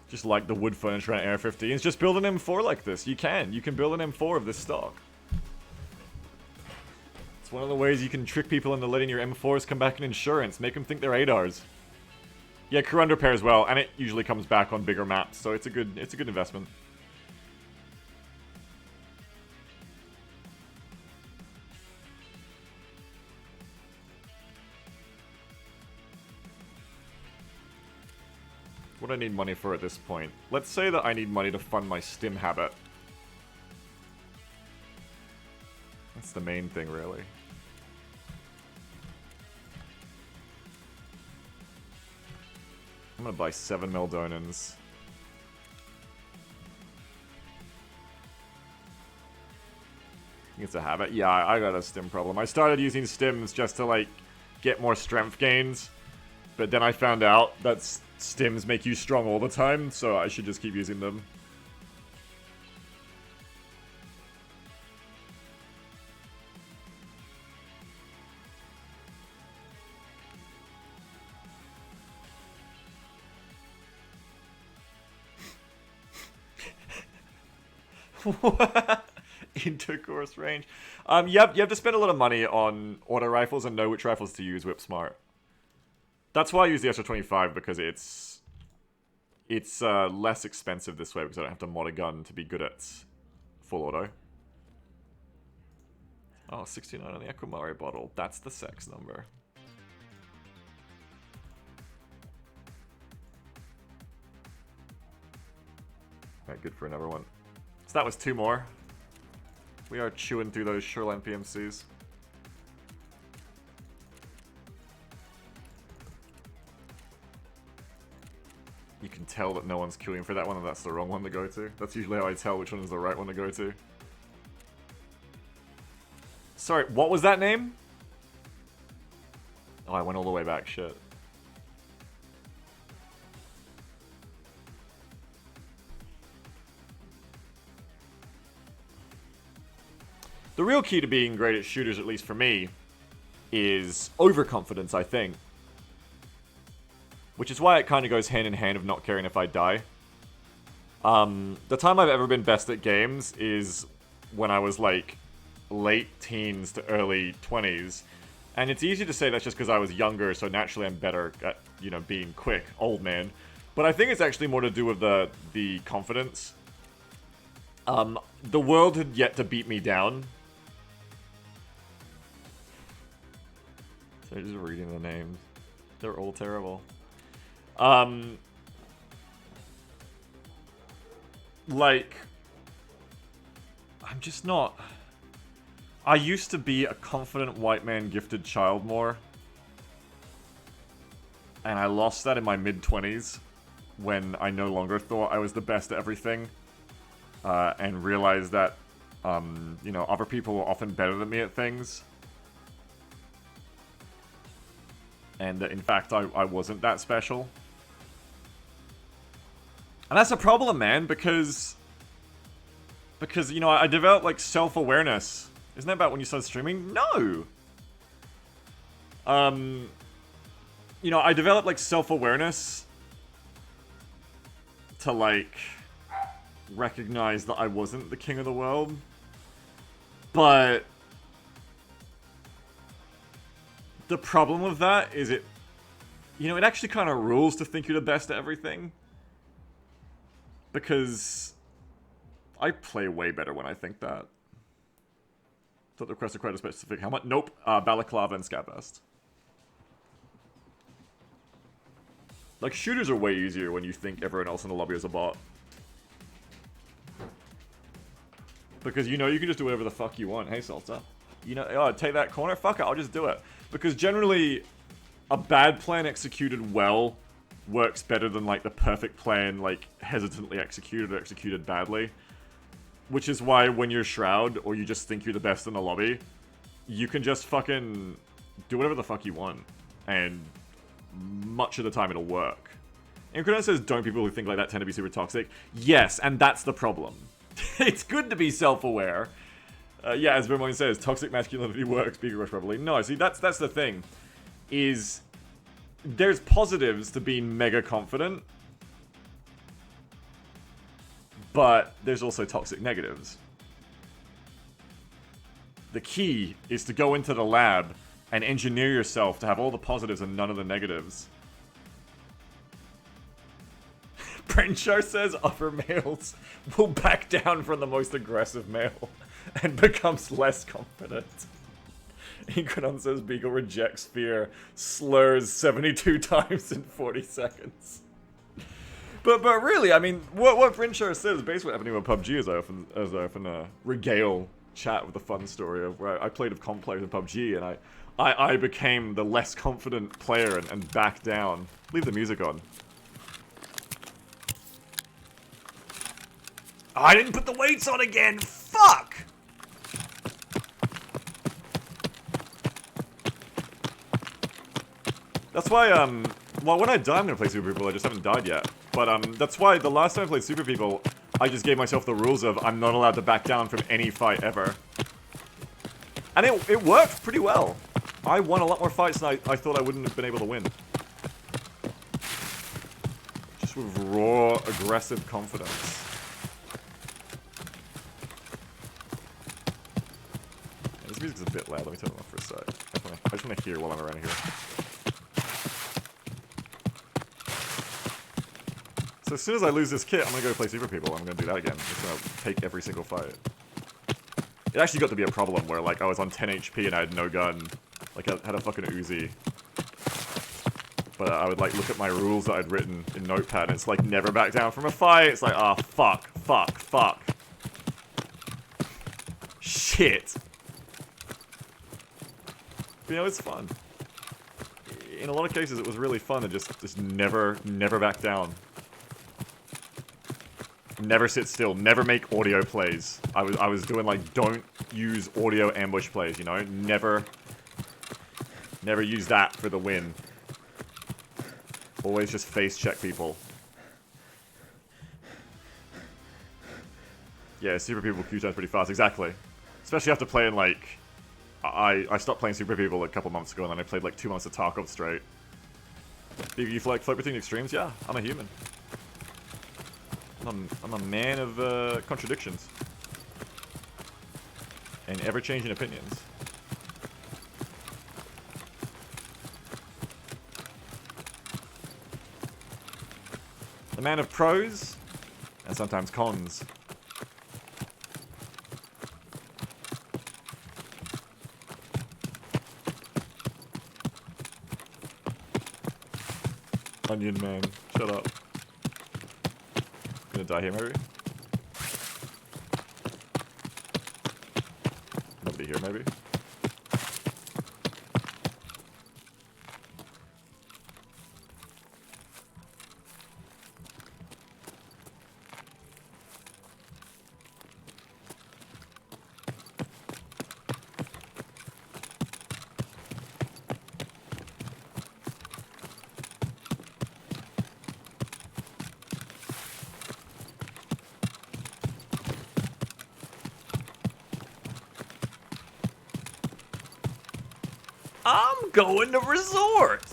Just like the wood furniture at AR-15s, just build an M4 like this. You can build an M4 of this stock. It's one of the ways you can trick people into letting your M4s come back in insurance. Make them think they're ADARs. Yeah, crew under repair as well, and it usually comes back on bigger maps, so it's a good investment. What do I need money for at this point? Let's say that I need money to fund my stim habit. That's the main thing, really. I'm gonna buy 7 Meldonans. It's a habit. Yeah, I got a stim problem. I started using stims just to, like, get more strength gains. But then I found out that stims make you strong all the time, so I should just keep using them. Intercourse range. You have to spend a lot of money on auto rifles and know which rifles to use whip smart. That's why I use the extra 25, because it's less expensive this way because I don't have to mod a gun to be good at full auto. Oh, 69 on the Aquamare bottle. That's the sex number. Alright, good for another one. So that was 2 more. We are chewing through those Shoreline PMCs. You can tell that no one's queuing for that one and that's the wrong one to go to. That's usually how I tell which one is the right one to go to. Sorry, what was that name? Oh, I went all the way back, shit. The real key to being great at shooters, at least for me, is overconfidence, I think. Which is why it kind of goes hand in hand of not caring if I die. The time I've ever been best at games is when I was like late teens to early 20s. And it's easy to say that's just because I was younger, so naturally I'm better at, you know, being quick, old man. But I think it's actually more to do with the confidence. The world had yet to beat me down. So just reading the names. They're all terrible. Like, I'm just not... I used to be a confident white man gifted child more. And I lost that in my mid-20s when I no longer thought I was the best at everything. And realized that, you know, other people were often better than me at things. And that, in fact, I wasn't that special. And that's a problem, man, because, you know, I developed, like, self-awareness. Isn't that about when you start streaming? No! You know, I developed, like, self-awareness to, like, recognize that I wasn't the king of the world. But the problem with that is it, you know, it actually kind of rules to think you're the best at everything. Because I play way better when I think that. Thought the requests are quite a specific helmet. Nope. Balaclava and Scabvest. Like, shooters are way easier when you think everyone else in the lobby is a bot. Because, you know, you can just do whatever the fuck you want. Hey, Salsa. You know, oh, take that corner? Fuck it, I'll just do it. Because generally, a bad plan executed well works better than, like, the perfect plan, like, hesitantly executed or executed badly. Which is why when you're Shroud, or you just think you're the best in the lobby, you can just fucking do whatever the fuck you want. And much of the time it'll work. And Incredence says, don't people who think like that tend to be super toxic? Yes, and that's the problem. It's good to be self-aware. Yeah, as Vermoin says, toxic masculinity works, being rushed properly. No, see, that's the thing. Is there's positives to being mega confident, but there's also toxic negatives. The key is to go into the lab and engineer yourself to have all the positives and none of the negatives. Brenchar says upper males will back down from the most aggressive male and becomes less confident. Incredon says Beagle rejects fear, slurs 72 times in 40 seconds. But really, I mean, what Brinchar said is basically what happening with PUBG, as I often regale chat with the fun story of where I played with comp players in PUBG, and I became the less confident player and backed down. Leave the music on. I didn't put the weights on again! Fuck! That's why, well, when I die, I'm gonna play Super People. I just haven't died yet. But, that's why the last time I played Super People, I just gave myself the rules of I'm not allowed to back down from any fight ever. And it worked pretty well. I won a lot more fights than I thought I wouldn't have been able to win. Just with raw, aggressive confidence. Yeah, this music's a bit loud. Let me turn it off for a sec. I just want to hear while I'm around here. So as soon as I lose this kit, I'm gonna go play Super People. I'm gonna do that again. I'm just gonna take every single fight. It actually got to be a problem where, like, I was on 10 HP and I had no gun. Like, I had a fucking Uzi. But I would, like, look at my rules that I'd written in Notepad, and it's like, never back down from a fight. It's like, ah, oh, fuck, fuck, fuck. Shit. But, you know, it's fun. In a lot of cases, it was really fun to just never back down. Never sit still. Never make audio plays. I was doing like don't use audio ambush plays. You know, never use that for the win. Always just face check people. Yeah, Super People Q times pretty fast. Exactly. Especially after playing like I stopped playing Super People a couple months ago, and then I played like 2 months of Tarkov straight. You like float between extremes? Yeah, I'm a human. I'm a man of contradictions and ever-changing opinions. A man of pros and sometimes cons. Onion man, shut up. Gonna die here, maybe? Nobody here, maybe? I'm going to resort!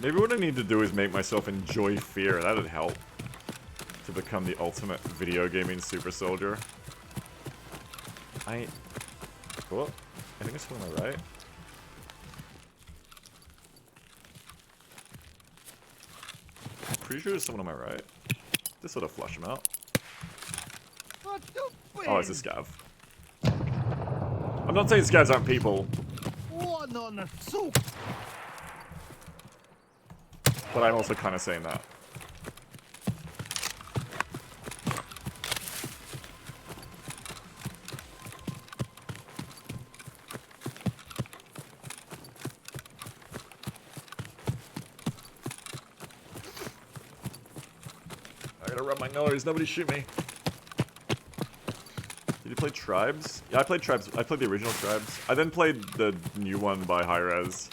Maybe what I need to do is make myself enjoy fear. That'd help. To become the ultimate video gaming super soldier. What? I think it's one on my right. Pretty sure there's someone on my right. This sort of flush him out. Oh, it's a scav. I'm not saying scavs aren't people. But I'm also kind of saying that. I gotta rub my nose, nobody shoot me. Did you play Tribes? Yeah, I played Tribes. I played the original Tribes. I then played the new one by Hi-Rez.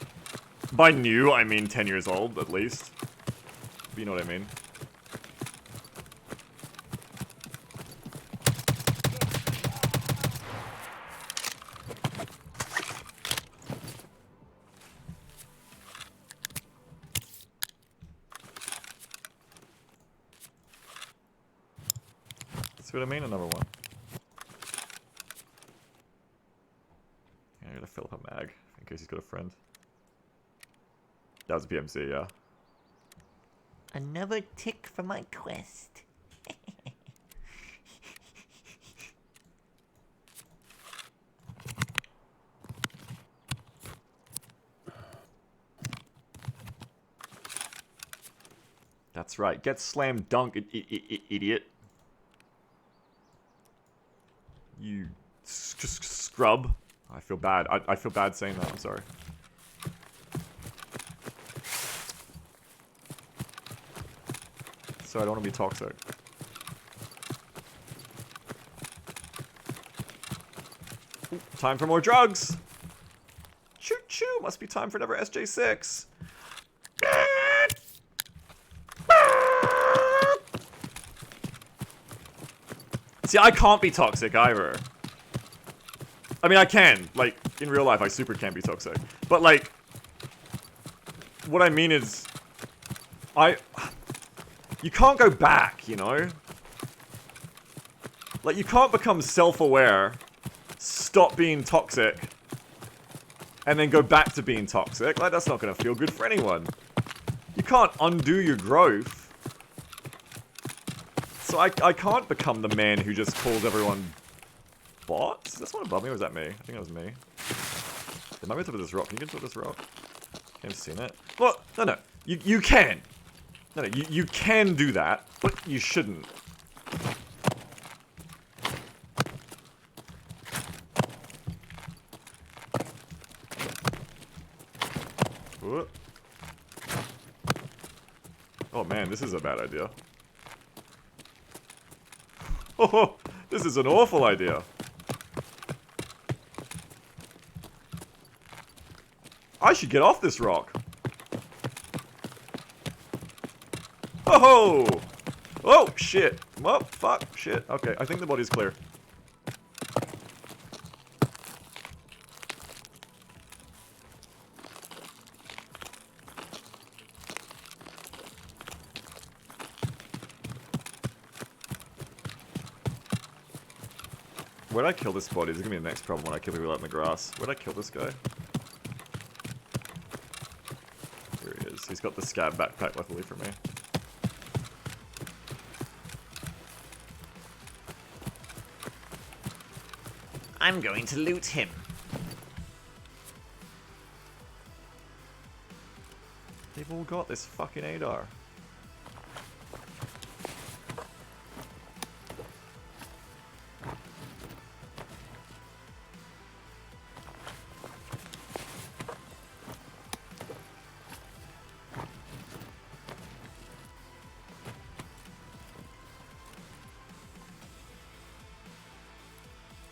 By new, I mean 10 years old, at least. But you know what I mean. See what I mean? Another one. Yeah, I gotta fill up a mag, in case he's got a friend. That was a PMC, yeah. Another tick for my quest. That's right. Get slam dunk, idiot. You scrub. I feel bad. I feel bad saying that. I'm sorry. So I don't want to be toxic. Ooh, time for more drugs. Choo choo. Must be time for another SJ6. See, I can't be toxic either. I mean, I can. Like, in real life, I super can be toxic. But, like, what I mean is, you can't go back, you know? Like, you can't become self-aware, stop being toxic, and then go back to being toxic. Like, that's not gonna feel good for anyone. You can't undo your growth. So I can't become the man who just calls everyone bots? Is that someone above me or was that me? I think it was me. There might be top of this rock. Can you get to this rock? I've seen it. Well, no. You can. No, you can do that, but you shouldn't. Whoop. Oh man, this is a bad idea. Oh, this is an awful idea. I should get off this rock. Oh! Oh, shit. Oh, fuck, shit. Okay, I think the body's clear. Where'd I kill this body? This is gonna be the next problem when I kill people out in the grass. Where'd I kill this guy? Here he is. He's got the scab backpack, luckily for me. I'm going to loot him. They've all got this fucking ADAR.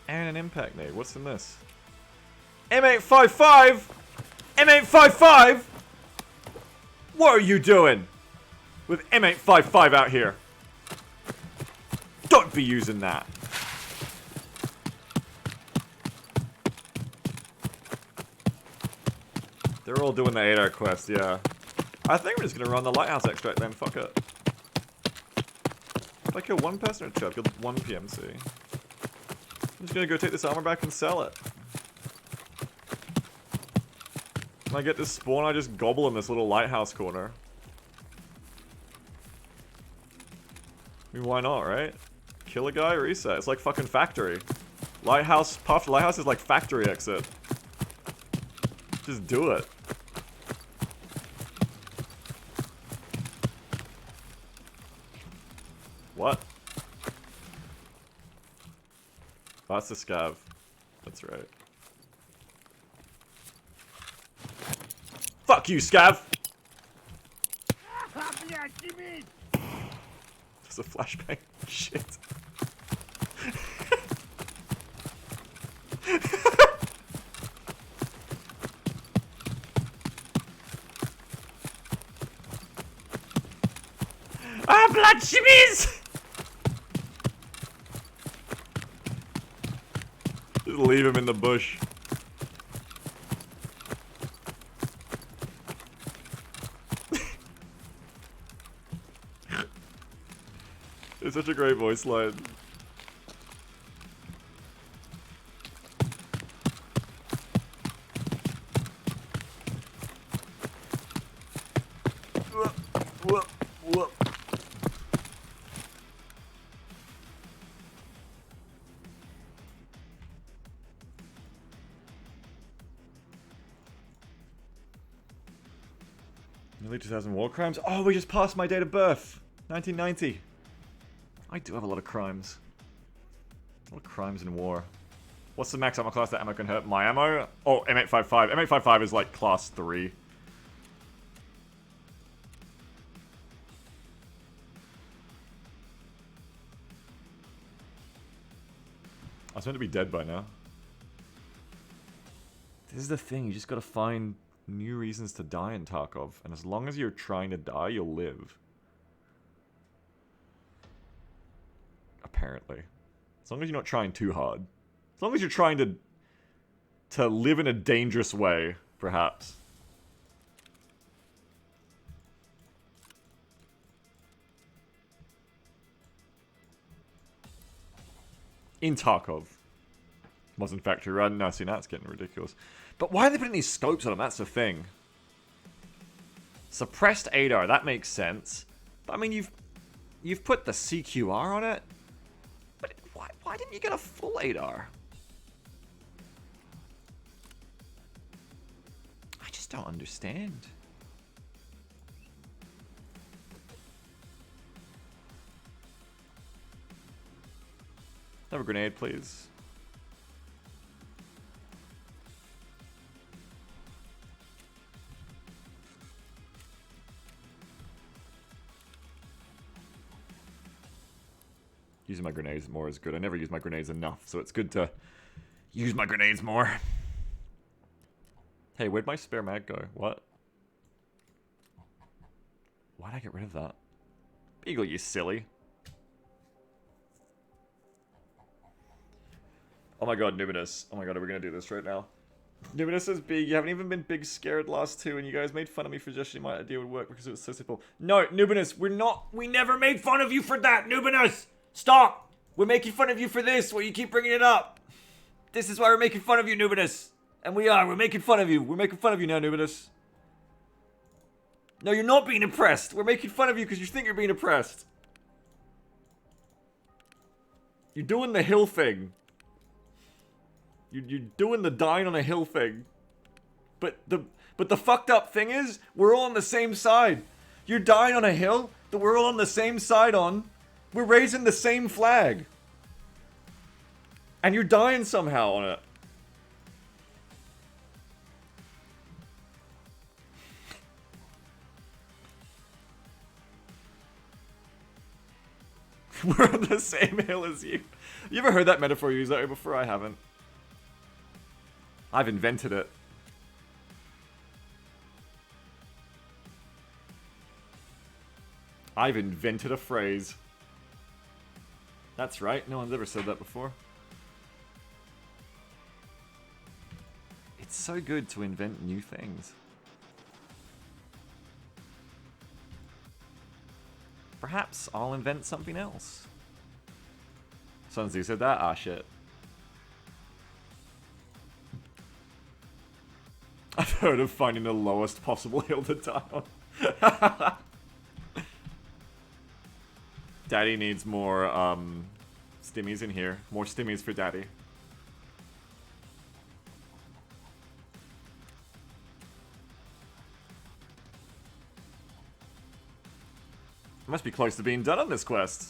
And an impact nade. What's in this? M855! M855! What are you doing with M855 out here? Don't be using that. They're all doing the 8-hour quest, yeah. I think we're just gonna run the lighthouse extract then, fuck it. If I kill one person or two, I've killed one PMC. I'm just gonna go take this armor back and sell it. When I get this spawn, I just gobble in this little lighthouse corner. I mean, why not, right? Kill a guy, reset. It's like fucking factory. Lighthouse, puffed lighthouse is like factory exit. Just do it. What? Oh, that's the scav. That's right. Fuck you, scav! There's a flashbang. Shit. Ah, blood shimmies! Just leave him in the bush. It's such a great voice line. Whoop, whoop. Nearly 2,000 war crimes? Oh, we just passed my date of birth. 1990. I do have a lot of crimes. A lot of crimes in war. What's the max ammo class that ammo can hurt? My ammo? Oh, M855. M855 is like class 3. I was meant to be dead by now. This is the thing, you just gotta find new reasons to die in Tarkov, and as long as you're trying to die, you'll live. Apparently. As long as you're not trying too hard. As long as you're trying to live in a dangerous way, perhaps. In Tarkov. Mosin Factory Run. No, see, now it's getting ridiculous. But why are they putting these scopes on them? That's the thing. Suppressed ADAR, that makes sense. But I mean, you've put the CQR on it. But why didn't you get a full ADAR? I just don't understand. Have a grenade, please. Using my grenades more is good. I never use my grenades enough, so it's good to use my grenades more. Hey, where'd my spare mag go? What? Why'd I get rid of that? Beagle, you silly. Oh my god, Numinous. Oh my god, are we gonna do this right now? Numinous is big. You haven't even been big scared last two, and you guys made fun of me for suggesting my idea would work because it was so simple. No, Numinous, we never made fun of you for that, Numinous! Stop! We're making fun of you for this, where you keep bringing it up. This is why we're making fun of you, Numinous. And we're making fun of you. We're making fun of you now, Numinous. No, you're not being oppressed. We're making fun of you because you think you're being oppressed. You're doing the hill thing. You're doing the dying on a hill thing. But the fucked up thing is, we're all on the same side. You're dying on a hill that we're all on the same side on. We're raising the same flag. And you're dying somehow on it. We're on the same hill as you. You ever heard that metaphor used that way before? I haven't. I've invented it. I've invented a phrase. That's right, no one's ever said that before. It's so good to invent new things. Perhaps I'll invent something else. Sun Tzu said that? Ah, shit. I've heard of finding the lowest possible hill to die on. Daddy needs more, stimmies in here. More stimmies for Daddy. Must be close to being done on this quest.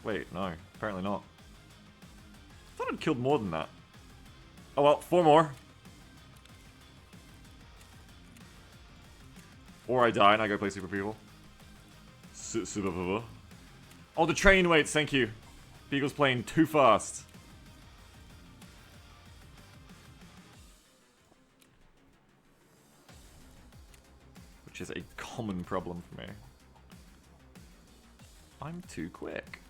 Wait, no. Apparently not. I thought I'd killed more than that. Oh well, 4 more. Or I die and I go play Super People. Super People. Oh, the train waits, thank you. Beagle's playing too fast. Which is a common problem for me. I'm too quick.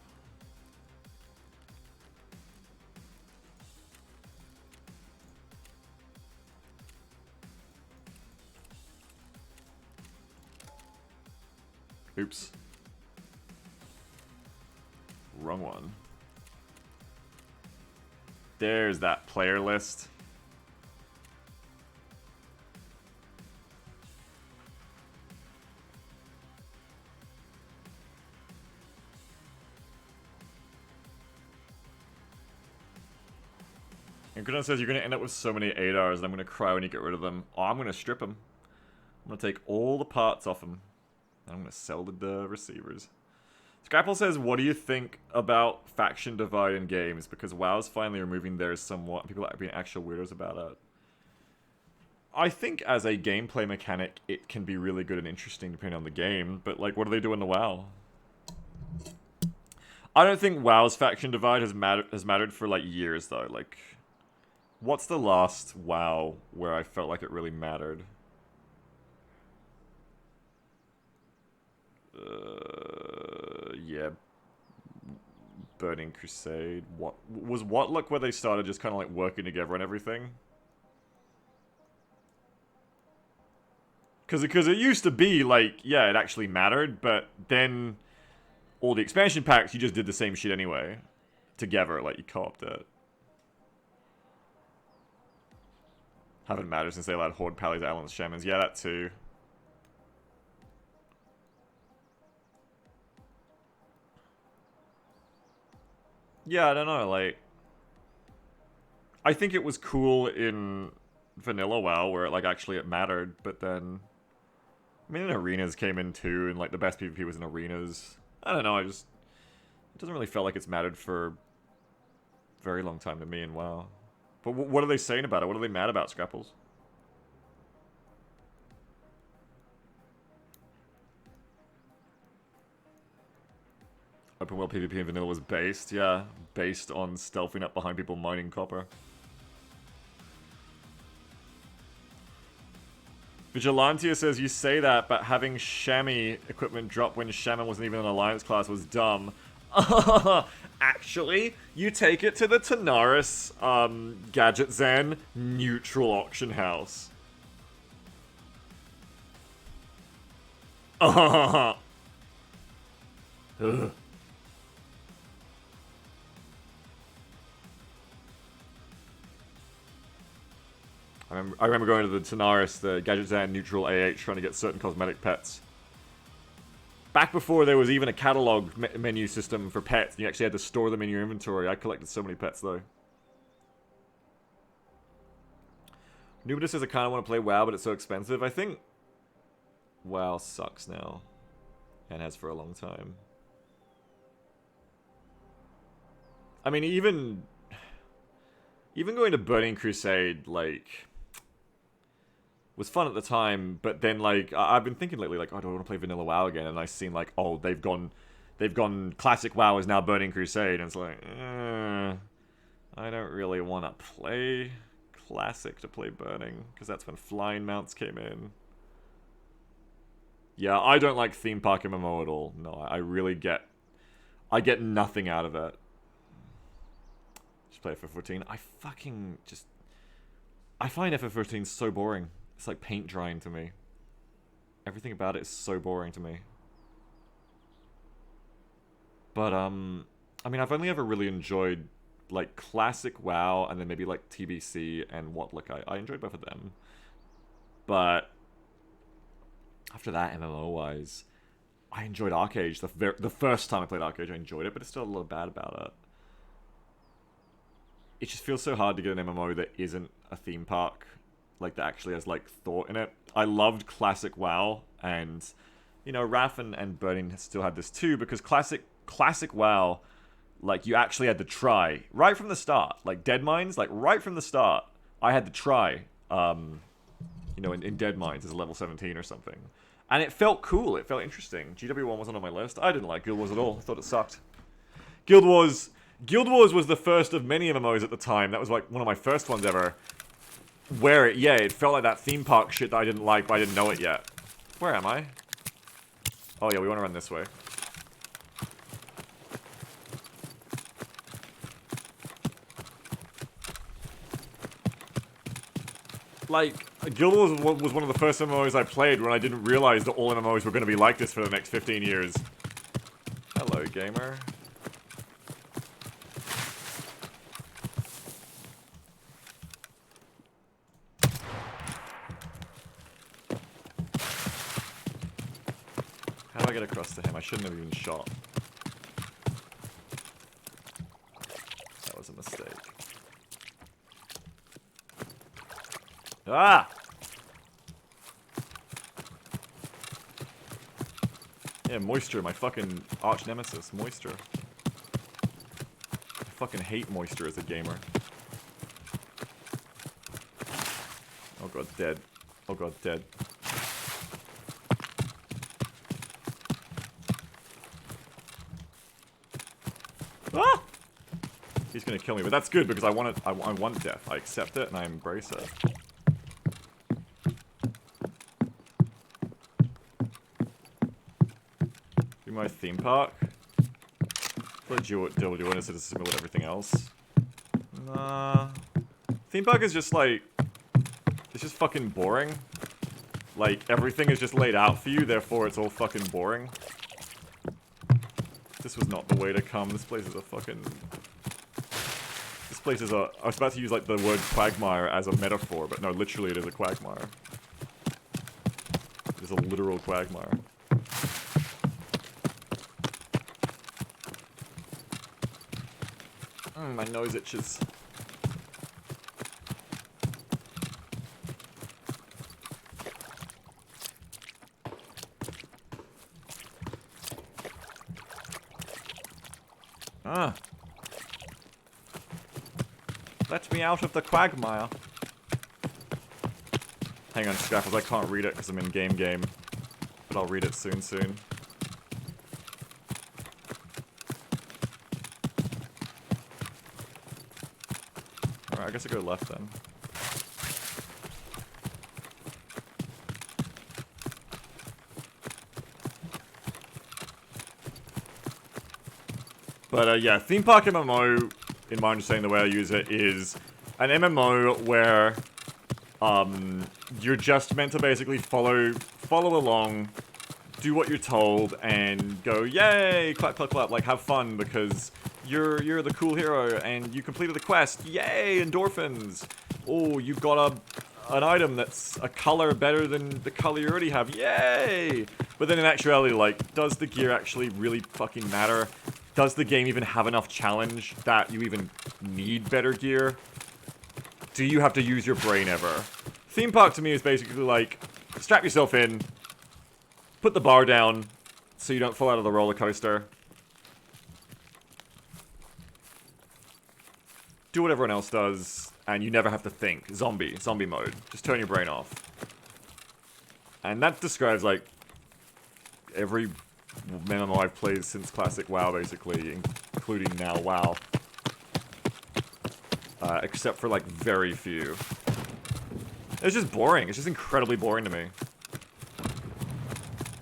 Oops. Wrong one. There's that player list. And Grenade says you're gonna end up with so many ADARs and I'm gonna cry when you get rid of them. Oh, I'm gonna strip them. I'm gonna take all the parts off them. And I'm gonna sell the receivers. Scrapple says, what do you think about faction divide in games? Because WoW's finally removing theirs somewhat. People are being actual weirdos about it. I think as a gameplay mechanic, it can be really good and interesting depending on the game. But, like, what do they do in the WoW? I don't think WoW's faction divide has mattered for, like, years, though. Like, what's the last WoW where I felt like it really mattered? Yeah. Burning Crusade. What was Whatlook where they started just kind of like working together and everything? Because it used to be like, yeah, it actually mattered, but then all the expansion packs, you just did the same shit anyway. Together, like you co-oped it. Haven't mattered since they allowed Horde, Pallies, Alans, Shamans. Yeah, that too. Yeah, I don't know, like... I think it was cool in Vanilla WoW, where like actually it mattered, but then... I mean, Arenas came in too, and like the best PvP was in Arenas. I don't know, it doesn't really feel like it's mattered for a very long time to me in WoW. But what are they saying about it? What are they mad about, Scrapples? Open world PvP in Vanilla was based, yeah. Based on stealthing up behind people mining copper. Vigilantia says, you say that, but having Chamois equipment drop when Shaman wasn't even an Alliance class was dumb. Actually, you take it to the Tanaris, Gadget Zen neutral auction house. Ugh. I remember going to the Tanaris, the Gadget Zan neutral AH, trying to get certain cosmetic pets. Back before there was even a catalog menu system for pets, you actually had to store them in your inventory. I collected so many pets, though. Nubita says, I kind of want to play WoW, but it's so expensive. I think WoW sucks now. And has for a long time. I mean, even going to Burning Crusade, like... was fun at the time, but then like I've been thinking lately, like, oh, do I want to play Vanilla WoW again? And I've seen like, oh, they've gone Classic WoW is now Burning Crusade, and it's like, I don't really want to play Classic to play Burning, because that's when flying mounts came in. Yeah, I don't like theme park MMO at all. No, I get nothing out of it. Just play FF14. I find FF14 so boring. It's like paint drying to me. Everything about it is so boring to me. But, I mean, I've only ever really enjoyed, like, Classic WoW, and then maybe, like, TBC and Whatlook. I enjoyed both of them. But, after that, MMO-wise, I enjoyed Arcade. The first time I played Arcade, I enjoyed it, but it's still a little bad about it. It just feels so hard to get an MMO that isn't a theme park. Like, that actually has, like, thought in it. I loved Classic WoW, and, you know, Wrath and Burning still had this too, because Classic WoW, like, you actually had to try, right from the start. Like, Dead Mines, like, right from the start, I had to try, you know, in Dead Mines as a level 17 or something. And it felt cool, it felt interesting. GW1 wasn't on my list. I didn't like Guild Wars at all, I thought it sucked. Guild Wars was the first of many MMOs at the time. That was, like, one of my first ones ever. Where it felt like that theme park shit that I didn't like, but I didn't know it yet. Where am I? Oh yeah, we want to run this way. Like, Guild Wars was one of the first MMOs I played when I didn't realize that all MMOs were going to be like this for the next 15 years. Hello, gamer. How do I get across to him? I shouldn't have even shot. That was a mistake. Ah! Yeah, moisture, my fucking arch nemesis, moisture. I fucking hate moisture as a gamer. Oh god, dead. Oh god, dead. Ah! He's gonna kill me, but that's good because I want it. I want death. I accept it and I embrace it. Do my theme park. What do you do? Is it similar to everything else? Nah. Theme park is just like, it's just fucking boring. Like everything is just laid out for you, therefore it's all fucking boring. This was not the way to come. This place is a fucking. This place is a. I was about to use like the word quagmire as a metaphor, but no, literally it is a quagmire. It is a literal quagmire. My nose itches. Ah. Let me out of the quagmire. Hang on, Scrapples, I can't read it because I'm in game. But I'll read it soon. Alright, I guess I go left then. But yeah, theme park MMO, in my understanding, the way I use it is an MMO where you're just meant to basically follow along, do what you're told, and go yay, clap, like have fun because you're the cool hero and you completed the quest, yay, endorphins. Oh, you've got an item that's a color better than the color you already have, yay. But then in actuality, like, does the gear actually really fucking matter? Does the game even have enough challenge that you even need better gear? Do you have to use your brain ever? Theme park to me is basically like, strap yourself in, put the bar down so you don't fall out of the roller coaster. Do what everyone else does, and you never have to think. Zombie mode. Just turn your brain off. And that describes like every MMO I've played since classic WoW, basically, including now WoW. Except for, like, very few. It's just boring. It's just incredibly boring to me.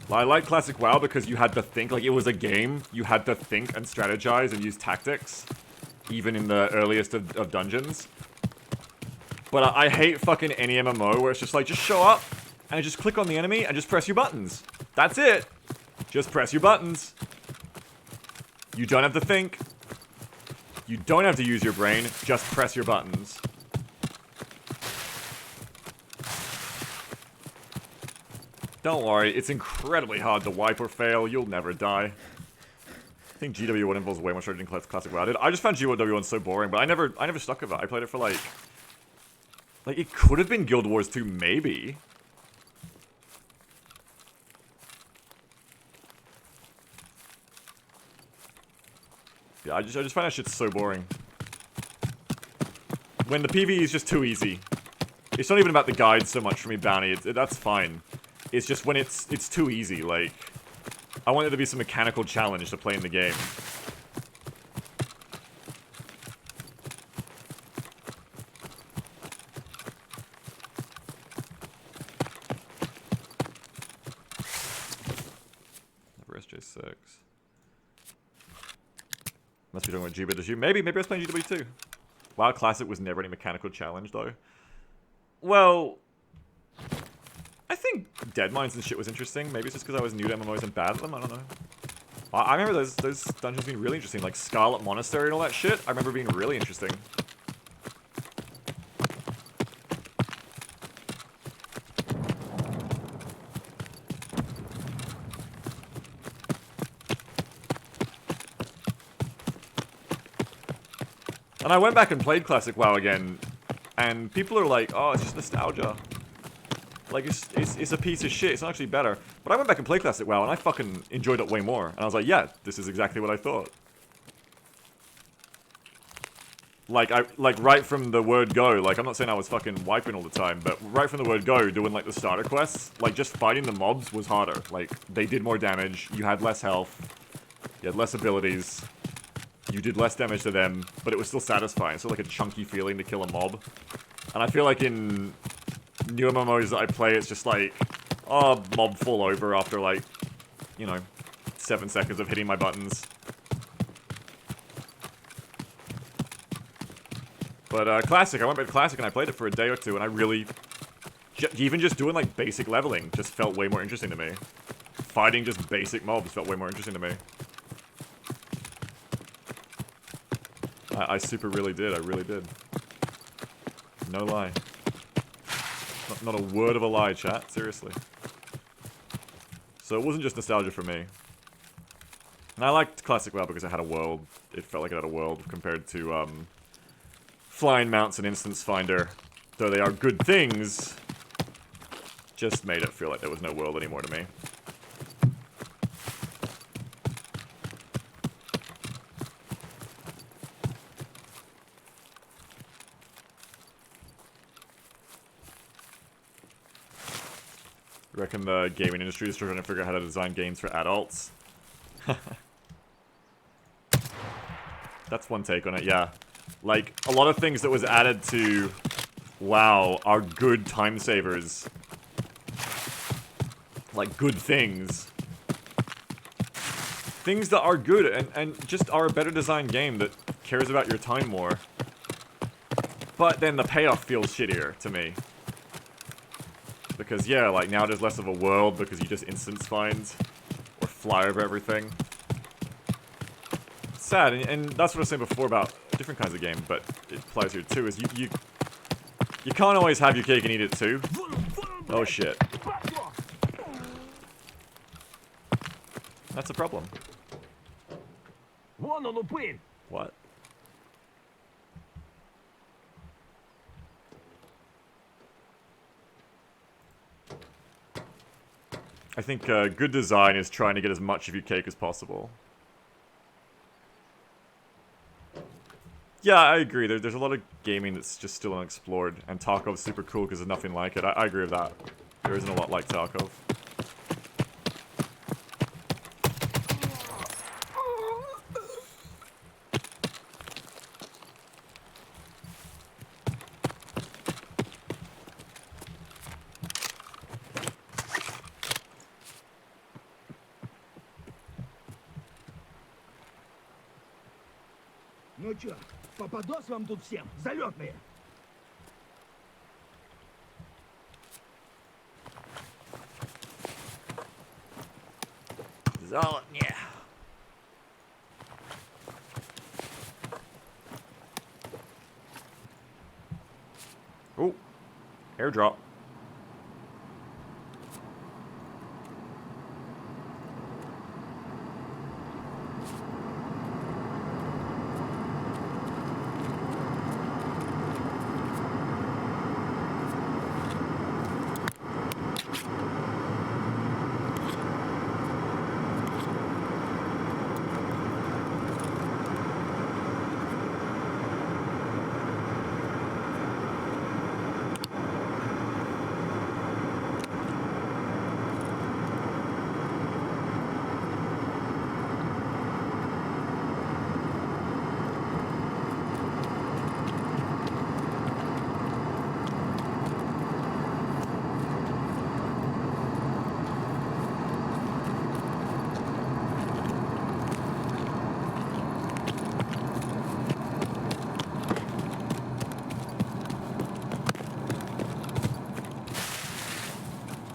I like classic WoW because you had to think, like, it was a game. You had to think and strategize and use tactics. Even in the earliest of dungeons. But I hate fucking any MMO where it's just like, just show up and just click on the enemy and just press your buttons. That's it. Just press your buttons. You don't have to think. You don't have to use your brain. Just press your buttons. Don't worry, it's incredibly hard to wipe or fail. You'll never die. I think GW1 involves way more strategy than classic WoW did. I just found GW1 so boring, but I never stuck with it. I played it for like it could have been Guild Wars 2, maybe. Yeah, I just find that shit so boring. When the PvE is just too easy. It's not even about the guide so much for me, Bounty. That's fine. It's just when it's too easy, like, I want there to be some mechanical challenge to play in the game. Never SJ6. Must be talking about GW2. Maybe I was playing GW2. WoW Classic was never any mechanical challenge, though. Well, I think Dead Mines and shit was interesting. Maybe it's just because I was new to MMOs and bad at them. I don't know. I remember those dungeons being really interesting, like Scarlet Monastery and all that shit. I remember being really interesting. And I went back and played Classic WoW again And people are like, oh, it's just nostalgia. Like, it's a piece of shit. It's not actually better. But I went back and played Classic WoW, and I fucking enjoyed it way more. And I was like, yeah, this is exactly what I thought. Like, right from the word go, like, I'm not saying I was fucking wiping all the time, but right from the word go, doing, like, the starter quests, like, just fighting the mobs was harder. Like, they did more damage, you had less health, you had less abilities, you did less damage to them, but it was still satisfying. So, like, a chunky feeling to kill a mob. And I feel like in new MMOs that I play, it's just like, oh, mob fall over after, like, you know, 7 seconds of hitting my buttons. But Classic, I went back to Classic and I played it for a day or two, and I really... even just doing, like, basic leveling just felt way more interesting to me. Fighting just basic mobs felt way more interesting to me. I super really did, I really did. No lie. Not a word of a lie, chat, seriously. So it wasn't just nostalgia for me. And I liked Classic WoW because it had a world. It felt like it had a world compared to, Flying Mounts and Instance Finder, though they are good things, just made it feel like there was no world anymore to me. I reckon the gaming industry is trying to figure out how to design games for adults. That's one take on it, yeah. Like, a lot of things that was added to WoW are good time savers. Like, good things. Things that are good and just are a better designed game that cares about your time more. But then the payoff feels shittier to me. Because, yeah, like, now there's less of a world because you just instance find or fly over everything. It's sad, and that's what I was saying before about different kinds of game, but it applies here too, is you can't always have your cake and eat it too. Oh shit. That's a problem. What? I think good design is trying to get as much of your cake as possible. Yeah, I agree. There's a lot of gaming that's just still unexplored, and Tarkov's super cool because there's nothing like it. I agree with that. There isn't a lot like Tarkov. Ну чё, попадос вам тут всем, залетные? Yeah. Oh, airdrop.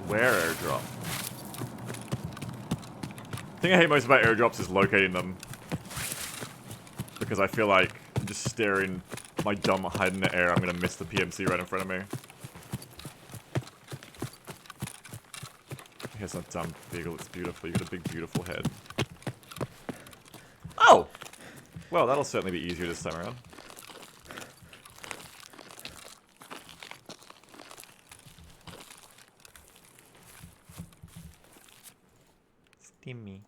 Where airdrop? The thing I hate most about airdrops is locating them. Because I feel like just staring my dumb head in the air, I'm gonna miss the PMC right in front of me. Here's that dumb beagle, it's beautiful. You got a big, beautiful head. Oh! Well, that'll certainly be easier this time around. Timmy.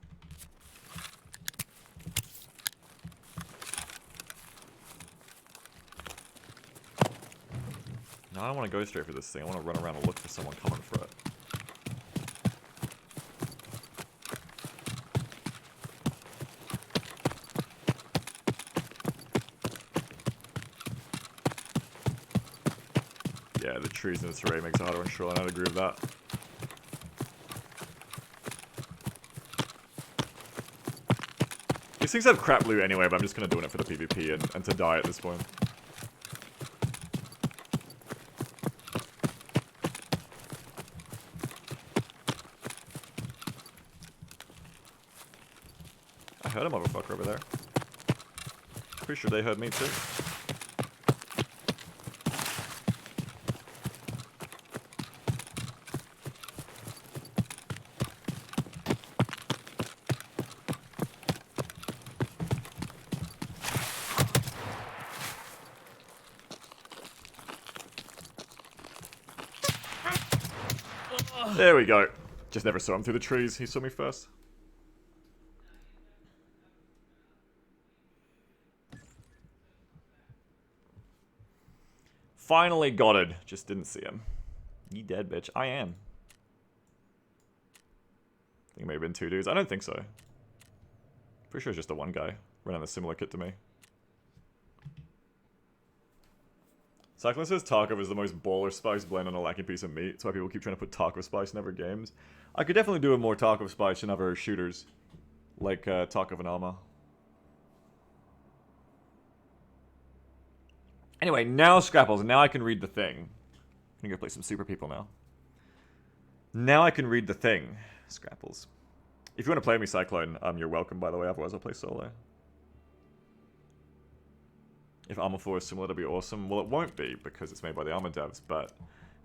No, I don't want to go straight for this thing. I want to run around and look for someone coming for it. Yeah, the trees in this array makes it harder on shoreline. I'd agree with that. These things have crap loot anyway, but I'm just kind of doing it for the PvP and to die at this point. I heard a motherfucker over there. Pretty sure they heard me too. There we go. Just never saw him through the trees. He saw me first. Finally got it. Just didn't see him. You dead, bitch. I am. I think it may have been 2 dudes. I don't think so. Pretty sure it's just the one guy running a similar kit to me. Cyclone says Tarkov is the most baller spice blend on a lacking piece of meat. That's why people keep trying to put Tarkov spice in other games. I could definitely do a more Tarkov spice in other shooters. Like Tarkov and Arma. Anyway, now Scrapples. Now I can read the thing. I'm gonna go play some super people now. Now I can read the thing, Scrapples. If you want to play me, Cyclone, you're welcome, by the way. Otherwise, I'll play solo. If Arma 4 is similar, that'd be awesome. Well, it won't be, because it's made by the Arma devs, but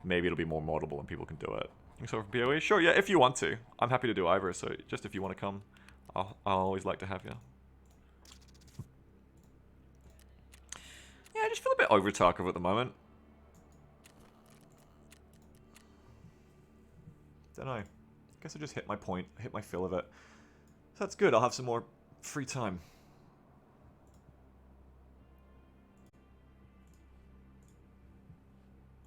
maybe it'll be more moddable and people can do it. So from PoE? Sure, yeah, if you want to. I'm happy to do either, so just if you want to come, I'll always like to have you. Yeah, I just feel a bit over Tarkov at the moment. Don't know. Guess I just hit my point, hit my fill of it. So that's good, I'll have some more free time.